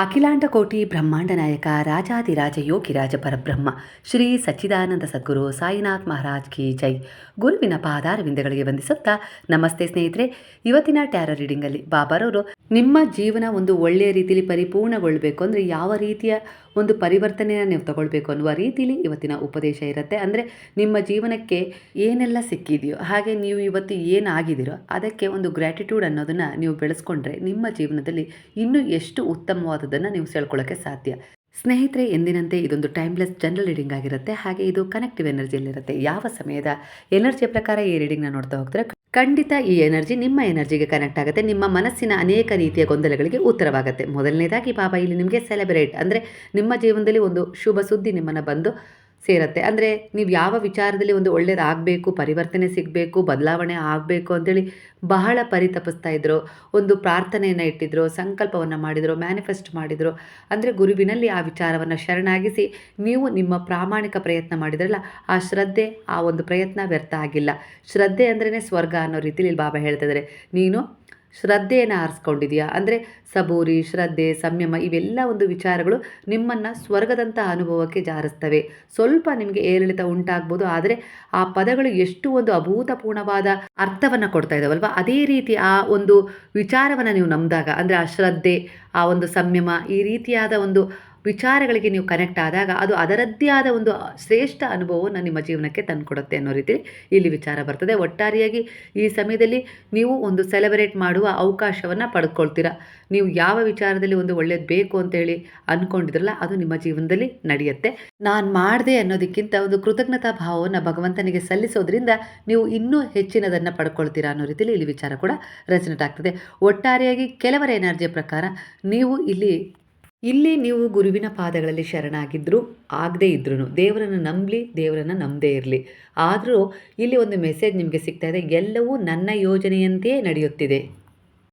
ಅಖಿಲಾಂಡ ಕೋಟಿ ಬ್ರಹ್ಮಾಂಡ ನಾಯಕ ರಾಜಾದಿರಾಜ ಯೋಗಿರಾಜ ಪರಬ್ರಹ್ಮ ಶ್ರೀ ಸಚ್ಚಿದಾನಂದ ಸದ್ಗುರು ಸಾಯಿನಾಥ್ ಮಹಾರಾಜ್ ಕಿ ಜೈ. ಗುರುವಿನ ಪಾದಾರವಿಂದಗಳಿಗೆ ವಂದಿಸುತ್ತಾ ನಮಸ್ತೆ ಸ್ನೇಹಿತರೆ. ಇವತ್ತಿನ ಟ್ಯಾರೋ ರೀಡಿಂಗಲ್ಲಿ ಬಾಬಾರವರು ನಿಮ್ಮ ಜೀವನ ಒಂದು ಒಳ್ಳೆಯ ರೀತಿಯಲ್ಲಿ ಪರಿಪೂರ್ಣಗೊಳ್ಳಬೇಕು ಅಂದರೆ ಯಾವ ರೀತಿಯ ಒಂದು ಪರಿವರ್ತನೆಯನ್ನು ನೀವು ತಗೊಳ್ಬೇಕು ಅನ್ನುವ ರೀತಿಯಲ್ಲಿ ಇವತ್ತಿನ ಉಪದೇಶ ಇರುತ್ತೆ. ಅಂದರೆ ನಿಮ್ಮ ಜೀವನಕ್ಕೆ ಏನೆಲ್ಲ ಸಿಕ್ಕಿದೆಯೋ ಹಾಗೆ ನೀವು ಇವತ್ತು ಏನಾಗಿದ್ದೀರೋ ಅದಕ್ಕೆ ಒಂದು ಗ್ರ್ಯಾಟಿಟ್ಯೂಡ್ ಅನ್ನೋದನ್ನು ನೀವು ಬೆಳೆಸ್ಕೊಂಡ್ರೆ ನಿಮ್ಮ ಜೀವನದಲ್ಲಿ ಇನ್ನೂ ಎಷ್ಟು ಉತ್ತಮವಾದದನ್ನು ನೀವು ಸೆಳ್ಕೊಳ್ಳೋಕ್ಕೆ ಸಾಧ್ಯ. ಸ್ನೇಹಿತರೆ, ಎಂದಿನಂತೆ ಇದೊಂದು ಟೈಮ್ಲೆಸ್ ಜನರಲ್ ರೀಡಿಂಗ್ ಆಗಿರುತ್ತೆ. ಹಾಗೆ ಇದು ಕನೆಕ್ಟಿವ್ ಎನರ್ಜಿಯಲ್ಲಿರುತ್ತೆ. ಯಾವ ಸಮಯದ ಎನರ್ಜಿಯ ಪ್ರಕಾರ ಈ ರೀಡಿಂಗ್ನ ನೋಡ್ತಾ ಹೋಗ್ತಾರೆ ಖಂಡಿತ ಈ ಎನರ್ಜಿ ನಿಮ್ಮ ಎನರ್ಜಿಗೆ ಕನೆಕ್ಟ್ ಆಗುತ್ತೆ. ನಿಮ್ಮ ಮನಸ್ಸಿನ ಅನೇಕ ರೀತಿಯ ಗೊಂದಲಗಳಿಗೆ ಉತ್ತರವಾಗುತ್ತೆ. ಮೊದಲನೇದಾಗಿ ಬಾಬಾ ಇಲ್ಲಿ ನಿಮಗೆ ಸೆಲೆಬ್ರೇಟ್ ಅಂದರೆ ನಿಮ್ಮ ಜೀವನದಲ್ಲಿ ಒಂದು ಶುಭ ಸುದ್ದಿ ನಿಮ್ಮನ್ನು ಬಂದು ಸೇರುತ್ತೆ. ಅಂದರೆ ನೀವು ಯಾವ ವಿಚಾರದಲ್ಲಿ ಒಂದು ಒಳ್ಳೇದಾಗಬೇಕು, ಪರಿವರ್ತನೆ ಸಿಗಬೇಕು, ಬದಲಾವಣೆ ಆಗಬೇಕು ಅಂತೇಳಿ ಬಹಳ ಪರಿತಪಿಸ್ತಾ ಇದ್ರು, ಒಂದು ಪ್ರಾರ್ಥನೆಯನ್ನು ಇಟ್ಟಿದ್ರು, ಸಂಕಲ್ಪವನ್ನು ಮಾಡಿದ್ರು, ಮ್ಯಾನಿಫೆಸ್ಟ್ ಮಾಡಿದ್ರು. ಅಂದರೆ ಗುರುವಿನಲ್ಲಿ ಆ ವಿಚಾರವನ್ನು ಶರಣಾಗಿಸಿ ನೀವು ನಿಮ್ಮ ಪ್ರಾಮಾಣಿಕ ಪ್ರಯತ್ನ ಮಾಡಿದ್ರಲ್ಲ, ಆ ಶ್ರದ್ಧೆ, ಆ ಒಂದು ಪ್ರಯತ್ನ ವ್ಯರ್ಥ ಆಗಿಲ್ಲ. ಶ್ರದ್ಧೆ ಅಂದ್ರೇ ಸ್ವರ್ಗ ಅನ್ನೋ ರೀತಿಯಲ್ಲಿ ಬಾಬಾ ಹೇಳ್ತಿದ್ದಾರೆ. ನೀನು ಶ್ರದ್ಧೆಯನ್ನು ಆರಿಸ್ಕೊಂಡಿದೆಯಾ ಅಂದರೆ ಸಬೂರಿ, ಶ್ರದ್ಧೆ, ಸಂಯಮ ಇವೆಲ್ಲ ಒಂದು ವಿಚಾರಗಳು ನಿಮ್ಮನ್ನು ಸ್ವರ್ಗದಂಥ ಅನುಭವಕ್ಕೆ ಜಾರಿಸ್ತವೆ. ಸ್ವಲ್ಪ ನಿಮಗೆ ಏರಿಳಿತ ಉಂಟಾಗ್ಬೋದು, ಆದರೆ ಆ ಪದಗಳು ಎಷ್ಟು ಒಂದು ಅಭೂತಪೂರ್ಣವಾದ ಅರ್ಥವನ್ನು ಕೊಡ್ತಾ ಇದ್ದಾವಲ್ವ, ಅದೇ ರೀತಿ ಆ ಒಂದು ವಿಚಾರವನ್ನು ನೀವು ನಂಬಿದಾಗ ಅಂದರೆ ಆ ಶ್ರದ್ಧೆ, ಆ ಒಂದು ಸಂಯಮ, ಈ ರೀತಿಯಾದ ಒಂದು ವಿಚಾರಗಳಿಗೆ ನೀವು ಕನೆಕ್ಟ್ ಆದಾಗ ಅದು ಅದರದ್ದೇ ಆದ ಒಂದು ಶ್ರೇಷ್ಠ ಅನುಭವವನ್ನು ನಿಮ್ಮ ಜೀವನಕ್ಕೆ ತಂದುಕೊಡುತ್ತೆ ಅನ್ನೋ ರೀತಿ ಇಲ್ಲಿ ವಿಚಾರ ಬರ್ತದೆ. ಒಟ್ಟಾರೆಯಾಗಿ ಈ ಸಮಯದಲ್ಲಿ ನೀವು ಒಂದು ಸೆಲೆಬ್ರೇಟ್ ಮಾಡುವ ಅವಕಾಶವನ್ನು ಪಡ್ಕೊಳ್ತೀರಾ. ನೀವು ಯಾವ ವಿಚಾರದಲ್ಲಿ ಒಂದು ಒಳ್ಳೇದು ಬೇಕು ಅಂತೇಳಿ ಅಂದ್ಕೊಂಡಿದ್ರಲ್ಲ ಅದು ನಿಮ್ಮ ಜೀವನದಲ್ಲಿ ನಡೆಯುತ್ತೆ. ನಾನು ಮಾಡಿದೆ ಅನ್ನೋದಕ್ಕಿಂತ ಒಂದು ಕೃತಜ್ಞತಾ ಭಾವವನ್ನು ಭಗವಂತನಿಗೆ ಸಲ್ಲಿಸೋದ್ರಿಂದ ನೀವು ಇನ್ನೂ ಹೆಚ್ಚಿನದನ್ನು ಪಡ್ಕೊಳ್ತೀರಾ ಅನ್ನೋ ರೀತಿಯಲ್ಲಿ ಇಲ್ಲಿ ವಿಚಾರ ಕೂಡ ರೆಸನೇಟ್ ಆಗ್ತದೆ. ಒಟ್ಟಾರೆಯಾಗಿ ಕೆಲವರ ಎನರ್ಜಿಯ ಪ್ರಕಾರ ಇಲ್ಲಿ ನೀವು ಗುರುವಿನ ಪಾದಗಳಲ್ಲಿ ಶರಣಾಗಿದ್ದರೂ ಆಗದೇ ಇದ್ರೂ ದೇವರನ್ನು ನಂಬಲಿ, ದೇವರನ್ನು ನಂಬದೇ ಇರಲಿ, ಆದರೂ ಇಲ್ಲಿ ಒಂದು ಮೆಸೇಜ್ ನಿಮಗೆ ಸಿಗ್ತಾ ಇದೆ. ಎಲ್ಲವೂ ನನ್ನ ಯೋಜನೆಯಂತೆಯೇ ನಡೆಯುತ್ತಿದೆ.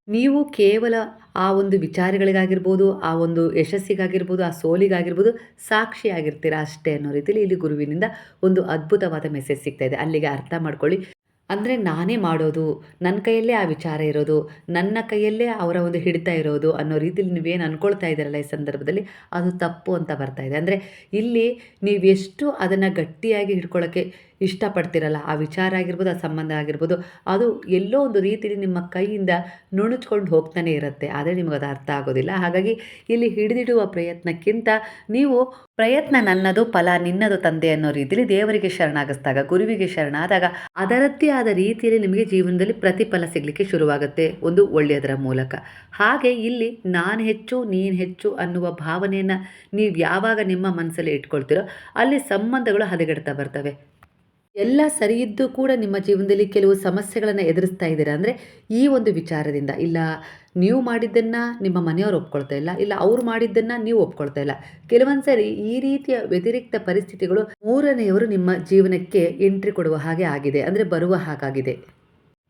ನೀವು ಕೇವಲ ಆ ಒಂದು ವಿಚಾರಗಳಿಗಾಗಿರ್ಬೋದು, ಆ ಒಂದು ಯಶಸ್ಸಿಗಾಗಿರ್ಬೋದು, ಆ ಸೋಲಿಗಾಗಿರ್ಬೋದು ಸಾಕ್ಷಿಯಾಗಿರ್ತೀರಾ ಅಷ್ಟೇ ಅನ್ನೋ ರೀತಿಯಲ್ಲಿ ಇಲ್ಲಿ ಗುರುವಿನಿಂದ ಒಂದು ಅದ್ಭುತವಾದ ಮೆಸೇಜ್ ಸಿಗ್ತಾ ಇದೆ. ಅಲ್ಲಿಗೆ ಅರ್ಥ ಮಾಡ್ಕೊಳ್ಳಿ. ಅಂದರೆ ನಾನೇ ಮಾಡೋದು, ನನ್ನ ಕೈಯಲ್ಲೇ ಆ ವಿಚಾರ ಇರೋದು, ನನ್ನ ಕೈಯಲ್ಲೇ ಅವರ ಒಂದು ಹಿಡಿತ ಇರೋದು ಅನ್ನೋ ರೀತಿಯಲ್ಲಿ ನೀವೇನು ಅಂದ್ಕೊಳ್ತಾ ಇದ್ದೀರಲ್ಲ ಈ ಸಂದರ್ಭದಲ್ಲಿ ಅದು ತಪ್ಪು ಅಂತ ಬರ್ತಾ ಇದೆ. ಅಂದರೆ ಇಲ್ಲಿ ನೀವೆಷ್ಟು ಅದನ್ನು ಗಟ್ಟಿಯಾಗಿ ಹಿಡ್ಕೊಳ್ಳೋಕ್ಕೆ ಇಷ್ಟಪಡ್ತಿರಲ್ಲ, ಆ ವಿಚಾರ ಆಗಿರ್ಬೋದು, ಆ ಸಂಬಂಧ ಆಗಿರ್ಬೋದು, ಅದು ಎಲ್ಲೋ ಒಂದು ರೀತಿಯಲ್ಲಿ ನಿಮ್ಮ ಕೈಯಿಂದ ನುಣುಚ್ಕೊಂಡು ಹೋಗ್ತಾನೆ ಇರುತ್ತೆ. ಆದರೆ ನಿಮಗದು ಅರ್ಥ ಆಗೋದಿಲ್ಲ. ಹಾಗಾಗಿ ಇಲ್ಲಿ ಹಿಡಿದಿಡುವ ಪ್ರಯತ್ನಕ್ಕಿಂತ ನೀವು ಪ್ರಯತ್ನ ನನ್ನದು, ಫಲ ನಿನ್ನದು ತಂದೆ ಅನ್ನೋ ರೀತಿಯಲ್ಲಿ ದೇವರಿಗೆ ಶರಣಾಗಿಸಿದಾಗ, ಗುರುವಿಗೆ ಶರಣಾದಾಗ ಅದರದ್ದೇ ಆದ ರೀತಿಯಲ್ಲಿ ನಿಮಗೆ ಜೀವನದಲ್ಲಿ ಪ್ರತಿಫಲ ಸಿಗಲಿಕ್ಕೆ ಶುರುವಾಗುತ್ತೆ ಒಂದು ಒಳ್ಳೆಯದರ ಮೂಲಕ. ಹಾಗೆ ಇಲ್ಲಿ ನಾನು ಹೆಚ್ಚು, ನೀನು ಹೆಚ್ಚು ಅನ್ನುವ ಭಾವನೆಯನ್ನು ನೀವು ಯಾವಾಗ ನಿಮ್ಮ ಮನಸ್ಸಲ್ಲಿ ಇಟ್ಕೊಳ್ತೀರೋ ಅಲ್ಲಿ ಸಂಬಂಧಗಳು ಹದಗೆಡ್ತಾ ಬರ್ತವೆ. ಎಲ್ಲ ಸರಿಯಿದ್ದು ಕೂಡ ನಿಮ್ಮ ಜೀವನದಲ್ಲಿ ಕೆಲವು ಸಮಸ್ಯೆಗಳನ್ನು ಎದುರಿಸ್ತಾ ಇದ್ದೀರಾ ಅಂದರೆ ಈ ಒಂದು ವಿಚಾರದಿಂದ. ಇಲ್ಲ ನೀವು ಮಾಡಿದ್ದನ್ನು ನಿಮ್ಮ ಮನೆಯವರು ಒಪ್ಕೊಳ್ತಾ ಇಲ್ಲ, ಇಲ್ಲ ಅವ್ರು ಮಾಡಿದ್ದನ್ನು ನೀವು ಒಪ್ಕೊಳ್ತಾ ಇಲ್ಲ. ಕೆಲವೊಂದು ಸರಿ ಈ ರೀತಿಯ ವ್ಯತಿರಿಕ್ತ ಪರಿಸ್ಥಿತಿಗಳು ಮೂರನೆಯವರು ನಿಮ್ಮ ಜೀವನಕ್ಕೆ ಎಂಟ್ರಿ ಕೊಡುವ ಹಾಗೆ ಆಗಿದೆ, ಅಂದರೆ ಬರುವ ಹಾಗಾಗಿದೆ.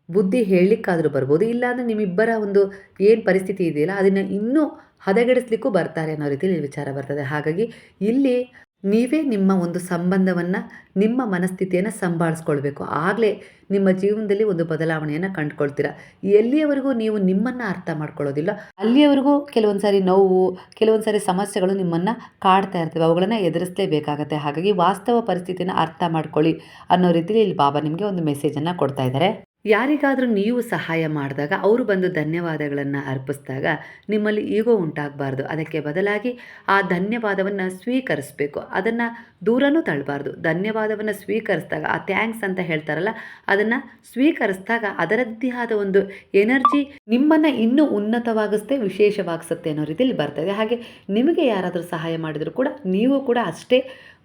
ಬುದ್ಧಿ ಹೇಳಲಿಕ್ಕಾದರೂ ಬರ್ಬೋದು, ಇಲ್ಲಾಂದರೆ ನಿಮ್ಮಿಬ್ಬರ ಒಂದು ಏನು ಪರಿಸ್ಥಿತಿ ಇದೆಯಲ್ಲ ಅದನ್ನು ಇನ್ನೂ ಹದಗೆಡಿಸ್ಲಿಕ್ಕೂ ಬರ್ತಾರೆ ಅನ್ನೋ ರೀತಿಯಲ್ಲಿ ವಿಚಾರ ಬರ್ತದೆ. ಹಾಗಾಗಿ ಇಲ್ಲಿ ನೀವೇ ನಿಮ್ಮ ಒಂದು ಸಂಬಂಧವನ್ನು, ನಿಮ್ಮ ಮನಸ್ಥಿತಿಯನ್ನು ಸಂಭಾಳಿಸ್ಕೊಳ್ಬೇಕು. ಆಗಲೇ ನಿಮ್ಮ ಜೀವನದಲ್ಲಿ ಒಂದು ಬದಲಾವಣೆಯನ್ನು ಕಂಡುಕೊಳ್ತೀರಾ. ಎಲ್ಲಿಯವರೆಗೂ ನೀವು ನಿಮ್ಮನ್ನು ಅರ್ಥ ಮಾಡ್ಕೊಳ್ಳೋದಿಲ್ಲ ಅಲ್ಲಿಯವರೆಗೂ ಕೆಲವೊಂದು ಸಾರಿ ನೋವು, ಕೆಲವೊಂದು ಸಾರಿ ಸಮಸ್ಯೆಗಳು ನಿಮ್ಮನ್ನು ಕಾಡ್ತಾ ಇರ್ತವೆ, ಅವುಗಳನ್ನು ಎದುರಿಸಲೇಬೇಕಾಗತ್ತೆ. ಹಾಗಾಗಿ ವಾಸ್ತವ ಪರಿಸ್ಥಿತಿಯನ್ನು ಅರ್ಥ ಮಾಡ್ಕೊಳ್ಳಿ ಅನ್ನೋ ರೀತಿಯಲ್ಲಿ ಇಲ್ಲಿ ಬಾಬಾ ನಿಮಗೆ ಒಂದು ಮೆಸೇಜನ್ನು ಕೊಡ್ತಾ ಇದ್ದಾರೆ. ಯಾರಿಗಾದರೂ ನೀವು ಸಹಾಯ ಮಾಡಿದಾಗ ಅವರು ಬಂದು ಧನ್ಯವಾದಗಳನ್ನು ಅರ್ಪಿಸಿದಾಗ ನಿಮ್ಮಲ್ಲಿ ಈಗೋ ಉಂಟಾಗಬಾರ್ದು. ಅದಕ್ಕೆ ಬದಲಾಗಿ ಆ ಧನ್ಯವಾದವನ್ನು ಸ್ವೀಕರಿಸಬೇಕು, ಅದನ್ನು ದೂರನೂ ತಳ್ಳಬಾರ್ದು. ಧನ್ಯವಾದವನ್ನು ಸ್ವೀಕರಿಸಿದಾಗ, ಆ ಥ್ಯಾಂಕ್ಸ್ ಅಂತ ಹೇಳ್ತಾರಲ್ಲ, ಅದನ್ನು ಸ್ವೀಕರಿಸಿದಾಗ ಅದರದ್ದೇ ಆದ ಒಂದು ಎನರ್ಜಿ ನಿಮ್ಮನ್ನು ಇನ್ನೂ ಉನ್ನತವಾಗಿಸುತ್ತೆ, ವಿಶೇಷವಾಗಿಸುತ್ತೆ ಅನ್ನೋ ರೀತಿಯಲ್ಲಿ ಬರ್ತದೆ. ಹಾಗೆ ನಿಮಗೆ ಯಾರಾದರೂ ಸಹಾಯ ಮಾಡಿದರೂ ಕೂಡ ನೀವು ಕೂಡ ಅಷ್ಟೇ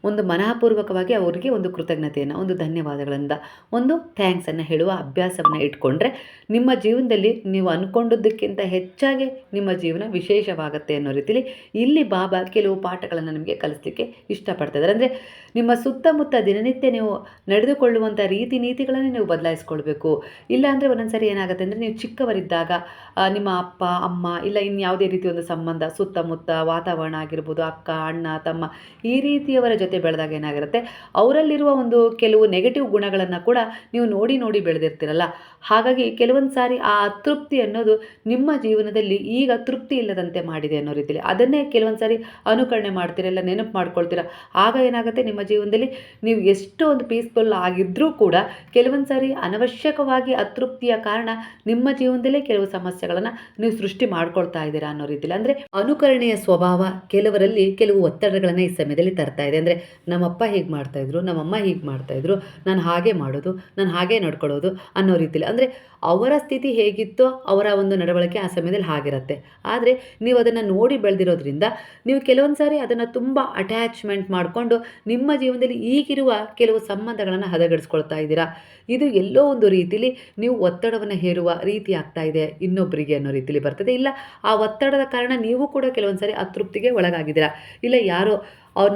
ಒಂದು ಮನಃಪೂರ್ವಕವಾಗಿ ಅವರಿಗೆ ಒಂದು ಕೃತಜ್ಞತೆಯನ್ನು, ಒಂದು ಧನ್ಯವಾದಗಳಿಂದ ಒಂದು ಥ್ಯಾಂಕ್ಸನ್ನು ಹೇಳುವ ಅಭ್ಯಾಸವನ್ನು ಇಟ್ಕೊಂಡ್ರೆ ನಿಮ್ಮ ಜೀವನದಲ್ಲಿ ನೀವು ಅಂದ್ಕೊಂಡದ್ದಕ್ಕಿಂತ ಹೆಚ್ಚಾಗಿ ನಿಮ್ಮ ಜೀವನ ವಿಶೇಷವಾಗುತ್ತೆ ಅನ್ನೋ ರೀತಿಯಲ್ಲಿ ಇಲ್ಲಿ ಬಾಬಾ ಕೆಲವು ಪಾಠಗಳನ್ನು ನಿಮಗೆ ಕಲಿಸಲಿಕ್ಕೆ ಇಷ್ಟಪಡ್ತಿದ್ದಾರೆ. ಅಂದರೆ ನಿಮ್ಮ ಸುತ್ತಮುತ್ತ ದಿನನಿತ್ಯ ನೀವು ನಡೆದುಕೊಳ್ಳುವಂಥ ರೀತಿ ನೀತಿಗಳನ್ನು ನೀವು ಬದಲಾಯಿಸ್ಕೊಳ್ಬೇಕು. ಇಲ್ಲಾಂದರೆ ಒಂದೊಂದು ಸರಿ ಏನಾಗುತ್ತೆ ಅಂದರೆ ನೀವು ಚಿಕ್ಕವರಿದ್ದಾಗ ನಿಮ್ಮ ಅಪ್ಪ ಅಮ್ಮ ಇಲ್ಲ ಇನ್ಯಾವುದೇ ರೀತಿಯ ಒಂದು ಸಂಬಂಧ, ಸುತ್ತಮುತ್ತ ವಾತಾವರಣ ಆಗಿರ್ಬೋದು, ಅಕ್ಕ ಅಣ್ಣ ತಮ್ಮ ಈ ರೀತಿಯವರ ಜೊತೆ ಜೊತೆ ಬೆಳೆದಾಗ ಏನಾಗಿರುತ್ತೆ, ಅವರಲ್ಲಿರುವ ಒಂದು ಕೆಲವು ನೆಗೆಟಿವ್ ಗುಣಗಳನ್ನು ಕೂಡ ನೀವು ನೋಡಿ ನೋಡಿ ಬೆಳೆದಿರ್ತೀರಲ್ಲ. ಹಾಗಾಗಿ ಕೆಲವೊಂದು ಸಾರಿ ಆ ಅತೃಪ್ತಿ ಅನ್ನೋದು ನಿಮ್ಮ ಜೀವನದಲ್ಲಿ ಈಗ ತೃಪ್ತಿ ಇಲ್ಲದಂತೆ ಮಾಡಿದೆ ಅನ್ನೋ ರೀತಿಯಲ್ಲಿ ಅದನ್ನೇ ಕೆಲವೊಂದು ಸಾರಿ ಅನುಕರಣೆ ಮಾಡ್ತೀರಲ್ಲ, ನೆನಪು ಮಾಡ್ಕೊಳ್ತೀರ. ಆಗ ಏನಾಗುತ್ತೆ, ನಿಮ್ಮ ಜೀವನದಲ್ಲಿ ನೀವು ಎಷ್ಟು ಒಂದು ಪೀಸ್ಫುಲ್ ಆಗಿದ್ರೂ ಕೂಡ ಕೆಲವೊಂದು ಸಾರಿ ಅನವಶ್ಯಕವಾಗಿ ಅತೃಪ್ತಿಯ ಕಾರಣ ನಿಮ್ಮ ಜೀವನದಲ್ಲೇ ಕೆಲವು ಸಮಸ್ಯೆಗಳನ್ನು ನೀವು ಸೃಷ್ಟಿ ಮಾಡ್ಕೊಳ್ತಾ ಇದ್ದೀರಾ ಅನ್ನೋ ರೀತಿಯಲ್ಲಿ. ಅಂದರೆ ಅನುಕರಣೆಯ ಸ್ವಭಾವ ಕೆಲವರಲ್ಲಿ ಕೆಲವು ಒತ್ತಡಗಳನ್ನು ಈ ಸಮಯದಲ್ಲಿ ತರ್ತಾ ಇದೆ. ಅಂದರೆ ನಮ್ಮಪ್ಪ ಹೀಗೆ ಮಾಡ್ತಾಯಿದ್ರು, ನಮ್ಮಮ್ಮ ಹೀಗೆ ಮಾಡ್ತಾಯಿದ್ರು, ನಾನು ಹಾಗೆ ಮಾಡೋದು, ನಾನು ಹಾಗೆ ನಡ್ಕೊಳ್ಳೋದು ಅನ್ನೋ ರೀತಿಯಲ್ಲಿ. ಅಂದರೆ ಅವರ ಸ್ಥಿತಿ ಹೇಗಿತ್ತೋ ಅವರ ಒಂದು ನಡವಳಿಕೆ ಆ ಸಮಯದಲ್ಲಿ ಹಾಗಿರುತ್ತೆ. ಆದರೆ ನೀವು ಅದನ್ನು ನೋಡಿ ಬೆಳೆದಿರೋದ್ರಿಂದ ನೀವು ಕೆಲವೊಂದು ಸಾರಿ ಅದನ್ನು ತುಂಬ ಅಟ್ಯಾಚ್ಮೆಂಟ್ ಮಾಡಿಕೊಂಡು ನಿಮ್ಮ ಜೀವನದಲ್ಲಿ ಈಗಿರುವ ಕೆಲವು ಸಂಬಂಧಗಳನ್ನು ಹದಗೆಡಿಸ್ಕೊಳ್ತಾ ಇದ್ದೀರಾ. ಇದು ಎಲ್ಲೋ ಒಂದು ರೀತಿಯಲ್ಲಿ ನೀವು ಒತ್ತಡವನ್ನು ಹೇರುವ ರೀತಿ ಆಗ್ತಾ ಇದೆ ಇನ್ನೊಬ್ಬರಿಗೆ ಅನ್ನೋ ರೀತಿಯಲ್ಲಿ ಬರ್ತದೆ. ಇಲ್ಲ ಆ ಒತ್ತಡದ ಕಾರಣ ನೀವು ಕೂಡ ಕೆಲವೊಂದು ಸಾರಿ ಅತೃಪ್ತಿಗೆ ಒಳಗಾಗಿದ್ದೀರಾ. ಇಲ್ಲ ಯಾರೋ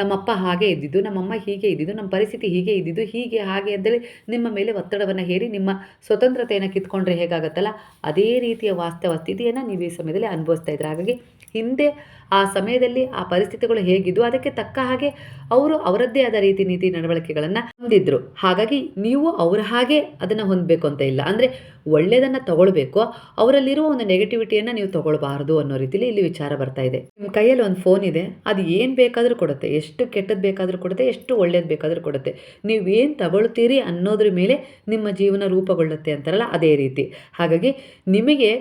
ನಮ್ಮಪ್ಪ ಹಾಗೆ ಇದ್ದಿದ್ದು, ನಮ್ಮಮ್ಮ ಹೀಗೆ ಇದ್ದಿದ್ದು, ನಮ್ಮ ಪರಿಸ್ಥಿತಿ ಹೀಗೆ ಇದ್ದಿದ್ದು, ಹೀಗೆ ಹಾಗೆ ಅಂತೇಳಿ ನಿಮ್ಮ ಮೇಲೆ ಒತ್ತಡವನ್ನು ಹೇರಿ ನಿಮ್ಮ ಸ್ವತಂತ್ರತೆಯನ್ನು ಕಿತ್ಕೊಂಡ್ರೆ ಹೇಗಾಗುತ್ತಲ್ಲ, ಅದೇ ರೀತಿಯ ವಾಸ್ತವ ಸ್ಥಿತಿಯನ್ನು ನೀವು ಈ ಸಮಯದಲ್ಲಿ ಅನುಭವಿಸ್ತಾ ಇದ್ದೀರ. ಹಾಗಾಗಿ ಹಿಂದೆ ಆ ಸಮಯದಲ್ಲಿ ಆ ಪರಿಸ್ಥಿತಿಗಳು ಹೇಗಿದ್ದು ಅದಕ್ಕೆ ತಕ್ಕ ಹಾಗೆ ಅವರು ಅವರದ್ದೇ ಆದ ರೀತಿ ನೀತಿ ನಡವಳಿಕೆಗಳನ್ನು ಹೊಂದಿದ್ರು. ಹಾಗಾಗಿ ನೀವು ಅವರ ಹಾಗೆ ಅದನ್ನು ಹೊಂದಬೇಕು ಅಂತ ಇಲ್ಲ. ಅಂದರೆ ಒಳ್ಳೆಯದನ್ನು ತಗೊಳ್ಬೇಕು, ಅವರಲ್ಲಿರುವ ಒಂದು ನೆಗೆಟಿವಿಟಿಯನ್ನು ನೀವು ತಗೊಳ್ಬಾರ್ದು ಅನ್ನೋ ರೀತಿಯಲ್ಲಿ ಇಲ್ಲಿ ವಿಚಾರ ಬರ್ತಾ ಇದೆ. ನಿಮ್ಮ ಕೈಯಲ್ಲಿ ಒಂದು ಫೋನ್ ಇದೆ, ಅದು ಏನು ಬೇಕಾದರೂ ಕೊಡುತ್ತೆ, ಎಷ್ಟು ಕೆಟ್ಟದ್ದು ಬೇಕಾದರೂ ಕೊಡುತ್ತೆ, ಎಷ್ಟು ಒಳ್ಳೇದು ಬೇಕಾದರೂ ಕೊಡುತ್ತೆ. ನೀವೇನು ತಗೊಳ್ತೀರಿ ಅನ್ನೋದ್ರ ಮೇಲೆ ನಿಮ್ಮ ಜೀವನ ರೂಪುಗೊಳ್ಳುತ್ತೆ ಅಂತಾರಲ್ಲ, ಅದೇ ರೀತಿ. ಹಾಗಾಗಿ ನಿಮಗೆ